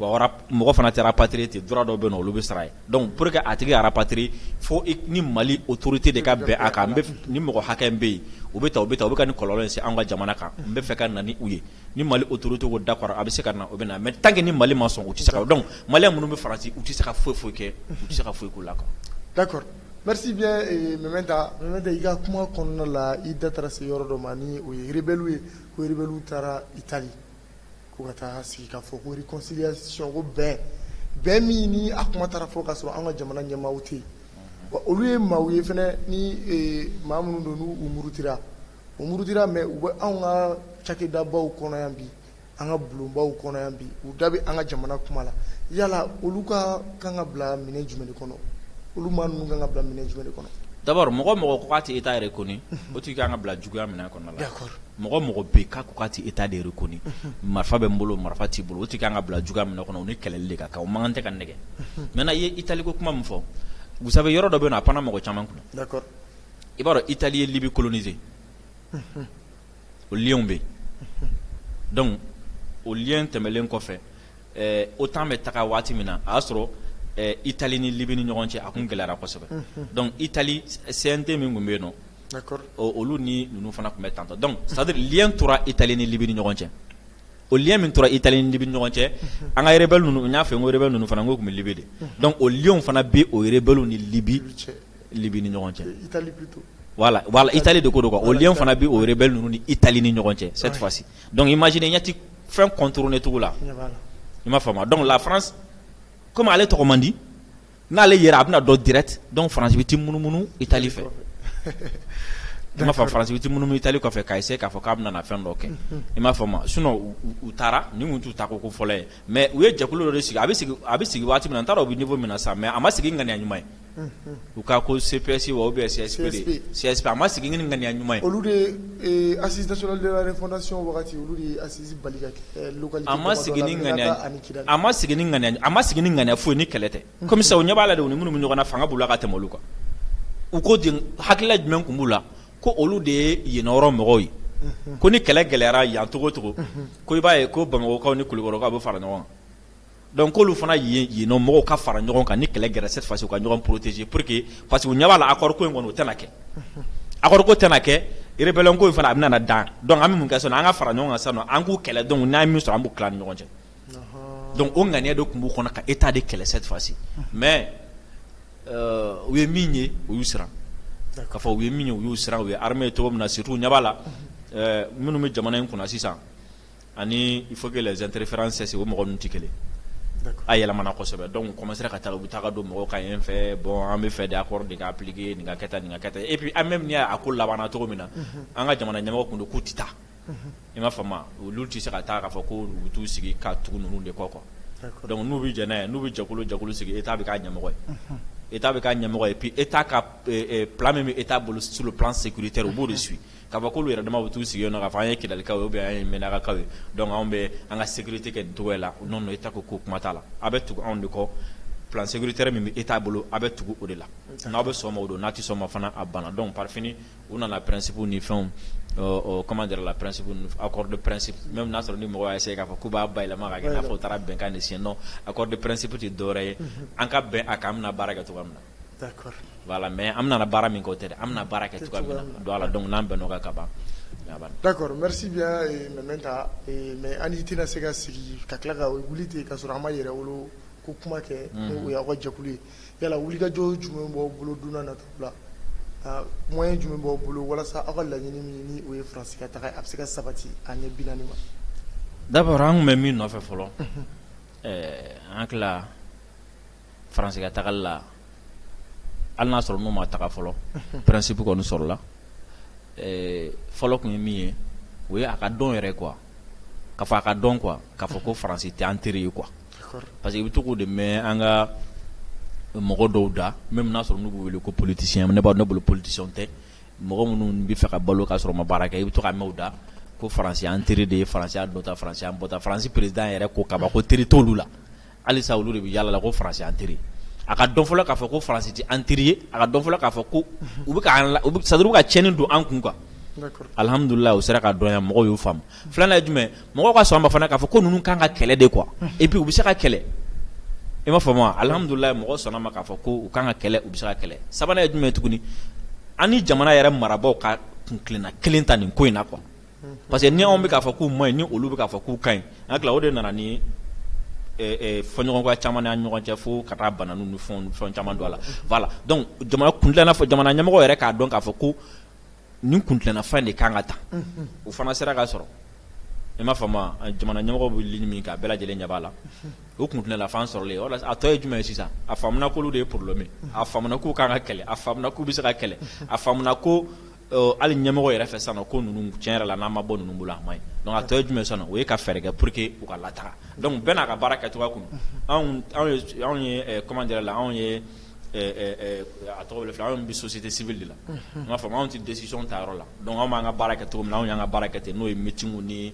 wa mɔgɔ fana tɛ rapatrier ten droit dɔw bɛ yen nɔ olu bɛ sara ye donc pour que a tigi ka rapatrier fo ni Mali autorité de ka bɛn a kan ni mɔgɔ hakɛ bɛ yen u bɛ ta u bɛ ka nin kɔlɔlɔ in se an ka jamana kan n bɛ fɛ ka na ni u ye ni Mali autorité ko d'accord a bɛ se ka na o bɛ na mais tant que ni Mali ma sɔn u tɛ se ka donc maliyɛn minnu bɛ Faransi u tɛ se ka foyi kɛ u tɛ se ka foyi k'u la quoi. D'accord. Merci bien Mementa i ka kuma kɔnɔna la i da taara se yɔrɔ dɔ ma ni o ye rebelle ye ko rebelle taara Italie ko ka taa sigi ka fɔ ko réconciliation ko bɛn min ni a kuma taara fɔ ka sɔrɔ an ka jamana ɲɛmaaw tɛ yen wa olu ye maaw ye fɛnɛ ni maa minnu don n'u murutira mais u bɛ anw ka cakɛdabaw kɔnɔ yan bi an ka bulonbaw kɔnɔ yan bi u da bɛ an ka jamana kuma la yala olu kan ka bila minɛ jumɛn de kɔnɔ olu maa ninnu kan ka bila minɛ jumɛn de kɔnɔ. D'abord mɔgɔ k'a tɛ État reconnu o tigi kan ka bila juguya minɛ kɔnɔna la mɔgɔ bɛ yen k'a ko k'a tɛ État de reconnu marifa bɛ n bolo marifa t'i bolo o tigi kan ka bila juguya minɛ kɔnɔ o ni kɛlɛli de ka kan o man kan tɛ ka nɛgɛ maintenant i ye Italie ko kuma min fɔ vous savez yɔrɔ dɔ bɛ yen nɔ a panna mɔgɔ caman kunna d'accord i b'a dɔn Italie ye Libye colonisé o liens bɛ yen donc o lien tɛmɛlen kɔfɛ OTAN bɛ taga waati min na a y'a sɔrɔ Italie ni Libye ni ɲɔgɔn cɛ a kun gɛlɛyara kosɛbɛ donc Italie CNT min kun bɛ yen nɔ d'accord olu ni ninnu fana kun bɛ tantɔ donc c'est à dire lien tora Italie ni Libye ni ɲɔgɔn cɛ o lien min tora Italie ni Libye ni ɲɔgɔn cɛ an ka rebelle ninnu n y'a fɛ n ko rebelle ninnu fana n ko kun bɛ Libye de donc o lien fana bɛ o rebelle ni Libye ni ɲɔgɔn cɛ Italie plutôt voilà Italie de ko do quoi o lien fana bɛ o rebelle ninnu ni Italie ni ɲɔgɔn cɛ cette fois-ci donc imaginez ɲɛti fɛn contourner cogo la i m'a faamu donc la France comme ale tɔgɔ man di n'ale yɛrɛ a bɛna dɔ direct donc Faransi bɛ ti munumunu Italie fɛ i m'a fɔ Faransi bɛ ti munumunu Italie kɔfɛ k'a essayer k'a fɔ k'a bɛna na fɛn dɔ kɛ i m'a faamu sinon u taara ni kun t'u ta ko fɔlɔ ye mais u ye jɛkulu dɔ de sigi a bɛ sigi waati min na n t'a dɔn u bɛ niveau min na sa mais a ma sigi ŋaniya ɲuman ye u ka ko CPS wa ou bien CSP de CSP a ma sigi ni ŋaniya ɲuman ye olu de assise nationale de la refondation wagati olu de assise bali ka localité a ma sigi ni ŋaniya foyi ni kɛlɛ tɛ comme ça u ɲɛ b'a la de u ni minnu bɛ ɲɔgɔn na fanga b'u la ka tɛmɛ olu kan u ko de hakilila jumɛn kun b'u la ko olu de ye yen yɔrɔ mɔgɔw ye ko ni kɛlɛ gɛlɛyara yan cogo ko i b'a ye ko Bamakɔkaw ni Kulikɔrɔkaw bɛ fara ɲɔgɔn kan donc k'olu fana yen mɔgɔw ka fara ɲɔgɔn kan ni kɛlɛ gɛlɛyara cette fois-ci u ka ɲɔgɔn protéger pour que parce que u ɲɛ b'a la accord ko in kɔni o tɛna kɛ accord ko tɛna kɛ rebelle ko in fana a bɛna na dan donc an bɛ mun kɛ sisan an ka fara ɲɔgɔn kan sisan an k'u kɛlɛ donc n'an ye min sɔrɔ an b'u tila ni ɲɔgɔn cɛ donc o ŋaniya de tun b'u kɔnɔ ka État de kɛlɛ cette fois-ci mais u ye min ye u y'u siran k'a fɔ u ye min ye u y'u siran u ye armée ye cogo min na surtout ɲɛ b'a la minnu bɛ jamana in kunna sisan ani il faut que les interférences cessent o mɔgɔ ninnu tɛ kelen a yɛlɛmana kosɛbɛ donc commencer ka taa u bɛ taa ka don mɔgɔw kan yen fɛ bon an bɛ fɛ de accord de ka appliquer nin ka kɛ tan et puis en même n'i y'a ko labanna cogo min na an ka jamana ɲɛmɔgɔ kun don k'u tɛ taa i m'a faamu olu tɛ se ka taa k'a fɔ ko u bɛ t'u sigi ka tugu ninnu de kɔ quoi donc n'u bɛ jɛ n'a ye n'u bɛ jɛkulu sigi État bɛ k'a ɲɛmɔgɔ ye État bɛ k'a ɲɛmɔgɔ ye puis État ka plan min bɛ État bolo sur le plan sécuritaire u b'o de suit k'a fɔ k'olu yɛrɛ dama bɛ t'u sigi yen nɔ k'a fɔ an ye Kidalikaw ye ou bien an ye Mɛnakakaw ye donc anw bɛ an ka sécurité kɛ nin cogoya la non État ko kuma t'a la a bɛ tugu anw de kɔ plan sécuritaire min bɛ État bolo a bɛ tugu o de la n'aw bɛ sɔn o ma o don n'a tɛ sɔn o ma fana a banna donc par fini u nana principe ni fɛnw comment dire la principe accord de principe même n'a sɔrɔ ni mɔgɔ y'a essayer k'a fɔ k'u b'a bayɛlɛma ka kɛ n'a fɔ u taara bɛnkan de siɲɛ non accord de principe tɛ dɔwɛrɛ ye an ka bɛn a kan an bɛna baara kɛ cogoya min na d'accord voilà mais an bɛna baara min kɛ o tɛ dɛ an bɛna baara kɛ cogoya min na donc ala donc n'an bɛnn'o kan ka ban d'accord merci bien Mementa mais an i tɛna se ka sigi ka tila ka wuli ten ka sɔrɔ an ma yɛrɛ wolo ko kuma kɛ n'o ye aw ka jɛkulu ye yala wulikajɔ jumɛn b'aw bolo don n'a nataw la moyen jumɛn b'aw bolo walasa aw ka laɲini min ni o ye Faransi ka taga a bɛ se ka sabati a ɲɛ 40 ma d'abord an me min no fe folo an kla France ka tagalla alna soro no ma taga folo principe ko no soro la folo ko mi we aka don yere quoi ka fa ka don quoi ka fo ko France te enterré quoi parce que bitu ko de me anga mogo douda même na soro no bu wele ko politicien ne ba no bolo politicien te mogo munun bi fe ka balo ka soro ma baraka bitu ka mewda ko France enterré de France dota France bota France président yere ko ka ba ko territoire la ali sa olu de bi yalla la ko France enterré aka don folo ka fo ko France ti enterré aka don folo ka fo ko ubi ka sadru ka cheni do an kun quoi d'accord alhamdulillah o sera ka don ya mogo yo fam flana jume mogo ka so amba fana ka fo ko nunu kan ka kele de quoi et puis ubi se ka kele e ma fo mo alhamdulillah mogo so na ma ka fo ko kan ka kele ubi se ka kele sabana jume tukuni ani jamana yere marabo ka klina kelenta ni ko ina quoi parce que ni on be ka fo ko moy ni olu be ka fo ko kan akla o de nana ni fonyo ko chama na nyon che fo kata bananu nu fon chama do la voilà donc jamana kundla na fo jamana nyamo yere ka donc ka fo ko ni kundla na fa de kangata o fana sera ka soro e ma fama jamana nyamo bu linimi ka bela jele nyabala o kundla la fan soro le wala atoy juma sisa a famna ko lu de problème a famna ko kanga kele a famna ko bi sera kele a famna ko ali nyamo yere fe sana ko nunu tienra la na ma bonu nubula mai donc a toy jume sana o e ka ferga pour que o ka lata donc bena ka baraka to ko on comment dire là on est à travers le flanc bi société civile là ma fama on ti décision ta rola donc on ma nga baraka to na on nga baraka te no meeting ni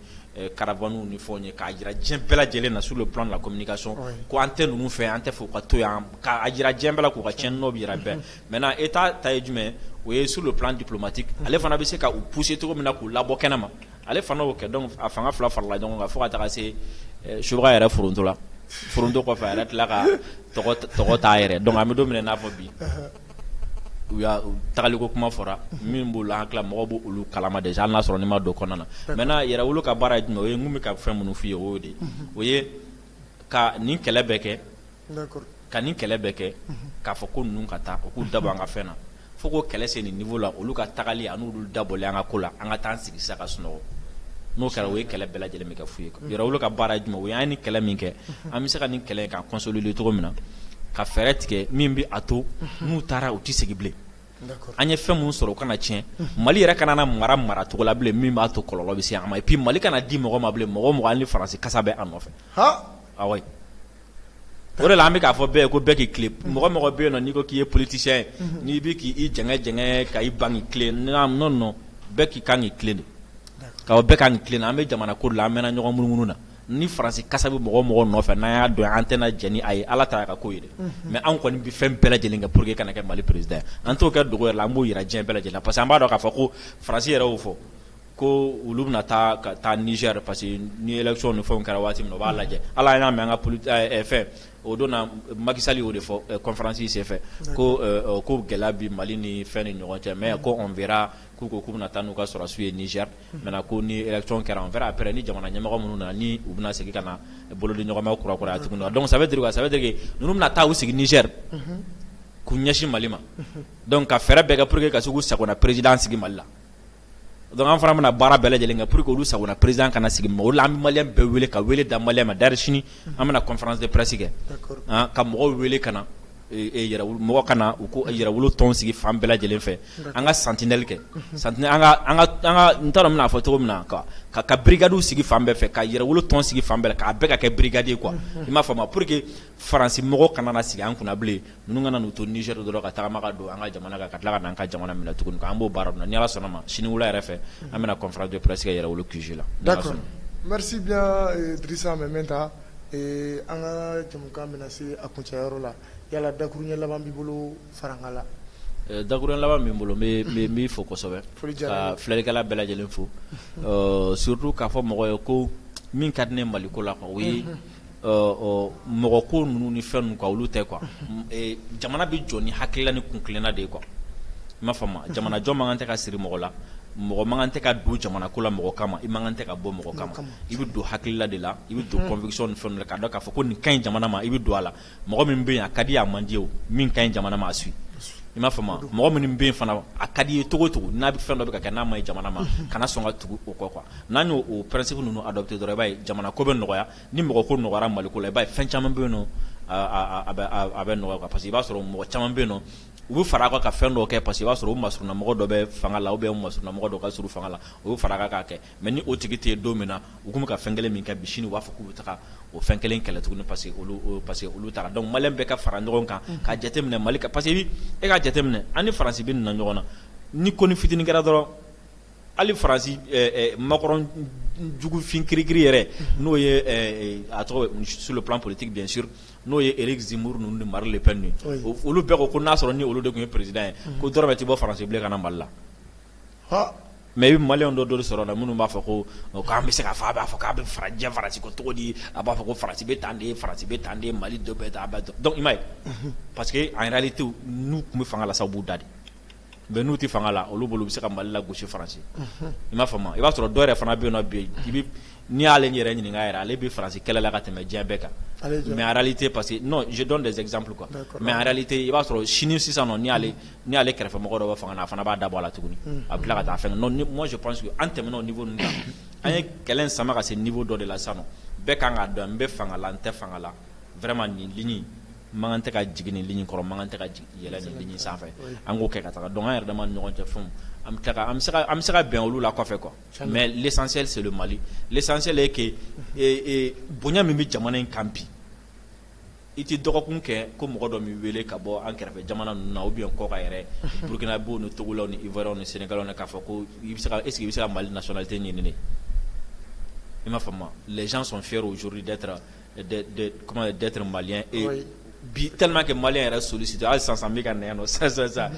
caravane ni fonye ka jira jempela jele na sur le plan de la communication ko antenne nous fait ante fo ko to ya ka ajira jempela ko ka chen no bi rabe maintenant état ta jume oui sur le plan diplomatique ale fana be se ka pousser to mina ko labo kenama ale fana o ke donc afanga fla farla donc ga fo ka ta se shubra era furunto la furunto ko fa rat la ka to ta ere donc ami do mina na fo bi ya tagali ko kuma fora min bu la hakla mo bu ulu kalama déjà na soro ni ma do konana maintenant yera wulu ka bara dino we ngumi ka fem no fiye o de oye ka ni kelebeke d'accord ka ni kelebeke ka fo ko nun ka ta ko daba nga fena foko kɛlɛ se ni niveau la olu ka tagali anu olu dabɔlen an ka ko la an ka taa sigi sa ka sunɔgɔ n'o kɛra o ye kɛlɛ bɛɛ lajɛlen bɛ kɛ fu ye yɔrɔ olu ka baara jumɛn o ye an ni kɛlɛ min kɛ an bɛ se ka ni kɛlɛ ka consolider cogo min na ka fɛɛrɛ tigɛ min bɛ a to n'u taara u tɛ segin bilen an ye fɛn minnu sɔrɔ u kana tiɲɛ mali yɛrɛ kana na mara cogo la bilen min b'a to kɔlɔlɔ bɛ se an ma et puis mali kana di mɔgɔ ma bilen mɔgɔ mɔgɔ hali ni faransi kasa bɛ an nɔfɛ awɔ o de la an bɛ k'a fɔ bɛɛ ye ko bɛɛ k'i tile mɔgɔ bɛ yen nɔ n'i ko k'i ye politicien n'i bɛ k'i jɛngɛ ka i ban k'i tile non bɛɛ k'i kan k'i tile de ka bɛɛ kan k'i tile na an bɛ jamana ko de la an mɛnna ɲɔgɔn munumunu na ni faransi kasa bɛ mɔgɔ nɔfɛ n'an y'a dɔn an tɛna jɛ ni a ye ala ta ka ko ye dɛ mais an kɔni bɛ fɛn bɛɛ lajɛlen kɛ pour que kana kɛ mali président an t'o kɛ dogo yɛrɛ la an b'o yira diɲɛ bɛɛ lajɛlen parce que an b'a dɔn k'a fɔ ko faransi yɛrɛ y'o fɔ ko olu bɛna taa Niger parce que ni élection ni fɛnw kɛra waati min na o b'a lajɛ ala y'a mɛn an ka fɛn o don na Macky Sall y'o de fɔ conférence yi senfɛ ko gɛlɛya bi Mali ni fɛn ni ɲɔgɔn cɛ mais ko on verra k'u bɛna taa n'u ka sɔrɔdasiw ye Niger maintenant ko ni élection kɛra on verra après ni jamana ɲɛmɔgɔ minnu nana ni u bɛna segin ka na bolodi ɲɔgɔnma kura tuguni donc ça veut dire que ninnu bɛna taa u sigi Niger k'u ɲɛsin Mali ma donc ka fɛɛrɛ bɛɛ kɛ pour que ka se k'u sagona président sigi Mali la donc an fana bɛna baara bɛɛ lajɛlen kɛ pour que olu sagona président kana sigi o la an bɛ maliyɛn bɛɛ wele ka wele da maliyɛn ma d'ailleurs sini an bɛna conférence de presse kɛ ka mɔgɔw wele ka na mɔgɔ kana u ko yɛrɛwolo tɔn sigi fan bɛɛ lajɛlen fɛ an ka sentinelle kɛ sentinelle an ka n t'a dɔn n bɛna fɔ cogo min na ka brigadiw sigi fan bɛɛ fɛ ka yɛrɛwolo tɔn sigi fan bɛɛ k'a bɛɛ ka kɛ brigade ye quoi i m'a faamu pour que faransi mɔgɔ kana na sigi an kunna bilen ninnu kana n'u to Niger dɔrɔn ka tagama ka don an ka jamana kan ka tila ka na an ka jamana minɛ tuguni an b'o baara dɔn ni ala sɔnna ma sini wula yɛrɛ fɛ an bɛna conférence de presse kɛ yɛrɛwolo QG la. D'accord, merci bien Drissa Mementa an ka jamukan bɛna se a kuncɛyɔrɔ la yala dakuruɲɛ laban b'i bolo faranga la. dakuruɲɛ laban min bolo n b'i fo kosɛbɛ ka filɛlikɛla bɛɛ lajɛlen fo surtout k'a fɔ mɔgɔ ye ko min ka di ne Mali ko la quoi o ye mɔgɔ ko ninnu ni fɛn ninnu quoi olu tɛ quoi jamana bɛ jɔ ni hakilila ni kunkilenna de ye quoi i m'a faamu jamana jɔ man kan tɛ ka siri mɔgɔ la mɔgɔ man kan tɛ ka don jamana ko la mɔgɔ kama i man kan tɛ ka bɔ mɔgɔ kama i bɛ don hakilila de la i bɛ don conviction ni fɛn la k'a dɔn k'a fɔ ko nin ka ɲi jamana ma i bɛ don a la mɔgɔ min bɛ yen a ka di a man di o min ka ɲi jamana ma a suit i m'a faamu mɔgɔ minnu bɛ yen fana a ka di ye cogo o cogo n'a bɛ fɛn dɔ bɛ ka kɛ n'a ma ɲi jamana ma kana sɔn ka tugu o kɔ quoi n'an y'o o principe ninnu adopté dɔrɔn i b'a ye jamana ko bɛ nɔgɔya ni mɔgɔ ko nɔgɔyara Mali ko la i b'a ye fɛn caman bɛ yen nɔ a bɛ nɔgɔya quoi parce que i b'a sɔrɔ mɔgɔ caman bɛ yen nɔ u bɛ fara a kan ka fɛn dɔw kɛ parce que i b'a sɔrɔ u masuruna mɔgɔ dɔ bɛ fanga la ou bien u masuruna mɔgɔ dɔ ka surun fanga la u bɛ fara a kan k'a kɛ mais ni o tigi tɛ yen don min na u kun bɛ ka fɛn kelen min kɛ bi sini u b'a fɔ k'u bɛ taga o fɛn kelen kɛlɛ tuguni parce que olu taga donc maliyɛn bɛɛ ka fara ɲɔgɔn kan ka jateminɛ Mali kan parce que e ka jateminɛ an ni Faransi bɛ nin na ɲɔgɔn na ni ko ni fitinin kɛra dɔrɔn hali Faransi makɔrɔn jugufin kirikiri yɛrɛ n'o ye a tɔgɔ sur le plan politique bien sûr n'o ye Éric Zemmour ninnu ni Marine Le Pen ninnu olu bɛɛ ko n'a sɔrɔ ni olu de tun ye président ye ko dɔrɔmɛ tɛ bɔ Faransi bilen ka na Mali la mais i bɛ maliyɛn dɔ sɔrɔ la minnu b'a fɔ ko k'an bɛ se k'a fɔ a b'a fɔ k'a bɛ diɲɛ Faransi ko cogo di a b'a fɔ ko Faransi bɛ tan de Mali dɔ bɛ tan a bɛ tan donc i m'a ye parce que en réalité n'u tun bɛ fanga la sa u b'u da de mais n'u tɛ fanga la olu bolo u bɛ se ka Mali la gosi Faransi i m'a faamu i b'a sɔrɔ dɔ yɛrɛ fana bɛ yen nɔ bi n'i y'ale yɛrɛ ɲininka yɛrɛ ale bɛ Faransi kɛlɛ la ka tɛmɛ diɲɛ bɛɛ kan mais en réalité parce que non je donne des exemples quoi mais en réalité i b'a sɔrɔ sini sisan nɔ ni ale kɛrɛfɛmɔgɔ dɔ bɛ fanga na a fana b'a dabɔ a la tuguni a bɛ tila ka taa fɛn non moi je pense que an tɛmɛna o niveau ninnu kan an ye kɛlɛ in sama ka se niveau dɔ de la sisan nɔ bɛɛ kan k'a dɔn n bɛ fanga la n tɛ fanga la vraiment nin ligne mankan tɛ ka jigin nin ligne kɔrɔ mankan tɛ ka yɛlɛ nin ligne sanfɛ an k'o kɛ ka taga donc an yɛrɛ dama ni ɲɔgɔn cɛ fɛnw an bɛ se ka bɛn olu la kɔfɛ quoi mais l'essentiel c'est le Mali l'essentiel est que bonya min bɛ jamana in kan bi i tɛ dɔgɔkun kɛ ko mɔgɔ dɔ min wele ka bɔ an kɛrɛfɛ jamana ninnu na ou bien kɔ ka yɛrɛ Burkinabé ni Togolaw ni Ivoiriens ni Sénégalais k'a fɔ ko est-ce que i bɛ se ka Mali nationalité ɲini ne i m'a faamu les gens sont fiers aujourd'hui d'être maliens et bi tellement que malien yɛrɛ sollicité hali sisan n bɛ ka na yan nɔ sisan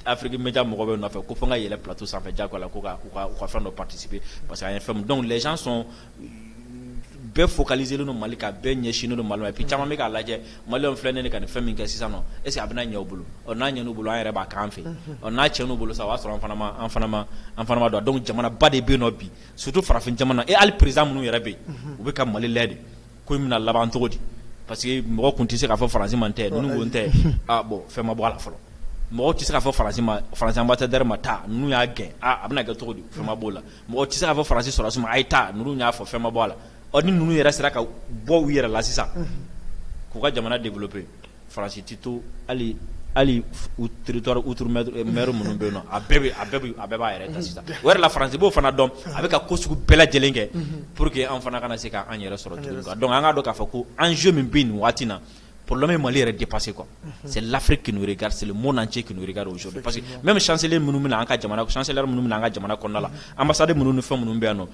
Afrique Media mɔgɔ bɛ nɔfɛ ko fo n ka yɛlɛ plateau sanfɛ diyagoya la ko ka fɛn dɔ participer parce que an ye fɛn min donc les gens sont bɛɛ focaliser len don Mali kan bɛɛ ɲɛsinnen don Mali ma et puis caman bɛ k'a lajɛ maliyɛnw filɛ ne ka nin fɛn min kɛ sisan nɔ est ce que a bɛna ɲɛ u bolo n'a ɲɛn'u bolo an yɛrɛ b'a k'an fɛ n'a tiɲɛn'u bolo sa o b'a sɔrɔ an fana ma dɔn donc jamanaba de bɛ yen nɔ bi surtout farafin jamana et hali président minnu yɛrɛ bɛ yen u bɛ ka Mali lajɛ de ko in bɛna laban cogo di parce que mɔgɔ kun tɛ se k'a fɔ Faransi man tɛ ninnu ko n tɛ bon fɛn ma bɔ a la fɔlɔ mɔgɔ tɛ se k'a fɔ Faransi ambassadeur ma taa ninnu y'a gɛn a bɛna kɛ cogo di fɛn ma b'o la mɔgɔ tɛ se k'a fɔ Faransi sɔrɔdasi ma a ye taa ninnu y'a fɔ fɛn ma bɔ a la ni ninnu yɛrɛ sera ka bɔ u yɛrɛ la sisan k'u ka jamana développer Faransi tɛ to hali u territoire outre-mer minnu bɛ yen nɔ a bɛɛ b'a yɛrɛ ta sisan o yɛrɛ la Faransi b'o fana dɔn a bɛ ka ko sugu bɛɛ lajɛlen kɛ pour que an fana kana se k'an yɛrɛ sɔrɔ tuguni quoi donc an k'a dɔn k'a fɔ ko enjeu min bɛ yen nin waati in na problème Mali yɛrɛ dépassé quoi c'est l'Afrique qui nous regarde c'est le monde entier qui nous regarde aujourd'hui parce que même chancelier minnu bɛna an ka jamana chancelier minnu bɛna an ka jamana kɔnɔna la ambassade minnu ni fɛn minnu bɛ yan nɔ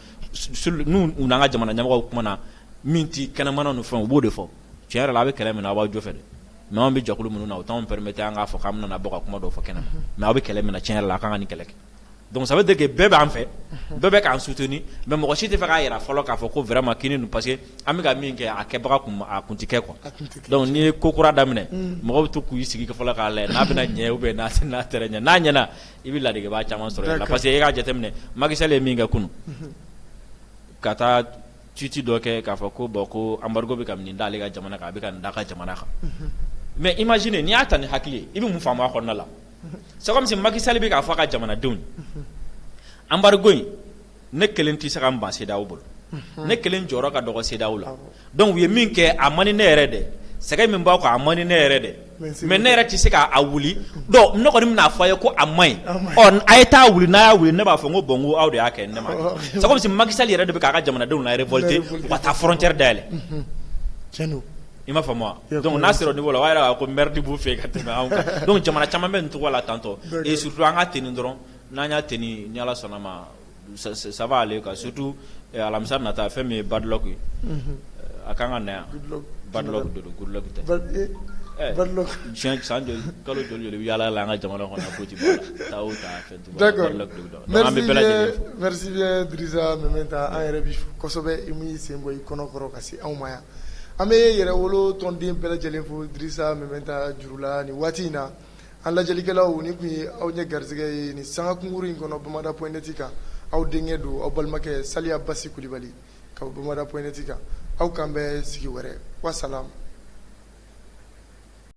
n'u n'an ka jamana ɲɛmɔgɔw kuma na min tɛ kɛnɛmana ni fɛn u b'o de fɔ tiɲɛ yɛrɛ la a bɛ kɛlɛ min na a b'aw jɔ fɛ dɛ mais an bɛ jɛkulu minnu na o t'anw permettre an k'a fɔ k'an bɛna bɔ ka kuma dɔw fɔ kɛnɛ ma mais aw bɛ kɛlɛ min na tiɲɛ yɛrɛ la a kan ka nin kɛlɛ kɛ donc ça veut dire que bɛɛ b'an fɛ bɛɛ bɛ k'an soutenir mais mɔgɔ si tɛ fɛ k'a yɛrɛ fɔlɔ k'a fɔ ko vraiment kini parce que an bɛ ka min kɛ a kɛbaga kun tɛ kɛ quoi donc n'i ye ko kura daminɛ mɔgɔw bɛ to k'u sigi fɔlɔ k'a lajɛ n'a bɛna ɲɛ ou bien n'a tɛrɛ ɲɛ n'a ɲɛna i bɛ ladegeba caman sɔrɔ i la parce que e k'a jateminɛ Macky Sall ye min kɛ kunun ka taa tweet dɔ kɛ k'a fɔ ko bon ko embargo bɛ ka nin d'ale ka jamana kan a bɛ ka nin d'a ka jamana kan mais imaginez n'i y'a ta ni hakili ye i bɛ mun faamu a kɔnɔna la c'est comme si Macky Sall bɛ k'a fɔ a ka jamanadenw ye embargo in ne kelen tɛ se ka n ban CEDEAO bolo ne kelen jɔyɔrɔ ka dɔgɔ CEDEAO la donc u ye min kɛ a man di ne yɛrɛ dɛ sɛgɛ min b'aw kan a man di ne yɛrɛ dɛ mais ne yɛrɛ tɛ se k'a wuli donc ne kɔni bɛna fɔ a ye ko a man ɲi a ye taa wuli n'a y'a wuli ne b'a fɔ n ko bon n ko aw de y'a kɛ ne ma kɛ c'est comme si Macky Sall yɛrɛ de bɛ k'a ka jamanadenw la révolter u ka taa frontière dayɛlɛ i m'a faamu wa donc n'a sera o niveau la o b'a yira ko merde b'u fɛ ka tɛmɛ anw kan donc jamana caman bɛ nin cogo la tantôt et surtout an ka tenir dɔrɔn n'an y'a tenir ni Ala sɔnna ma ça va aller quoi surtout alamisa nata fɛn min ye bad luck ye a kan ka na yan bad luck de don good luck tɛ bad luck tiɲɛ san joli kalo joli bɛ yaala la an ka jamana kɔnɔ ko ti bɔ la taa o taa fɛn tɛ bɔ merci bien Drissa Mementa an yɛrɛ bi kosɛbɛ i m'i sen bɔ i kɔnɔ kɔrɔ ka se anw ma yan an bɛ yɛrɛ wolo tɔnden bɛɛ lajɛlen fo Drissa Mementa Jurula nin waati in na an lajɛlikɛlaw ni kun ye aw ɲɛ garisɛgɛ ye nin sanga kunkuru in kɔnɔ bamada.net kan aw denkɛ don aw balimakɛ Saliya Basi Kulibali ka bɔ bamada.net kan aw k'an bɛɛ sigi wɛrɛ wasalam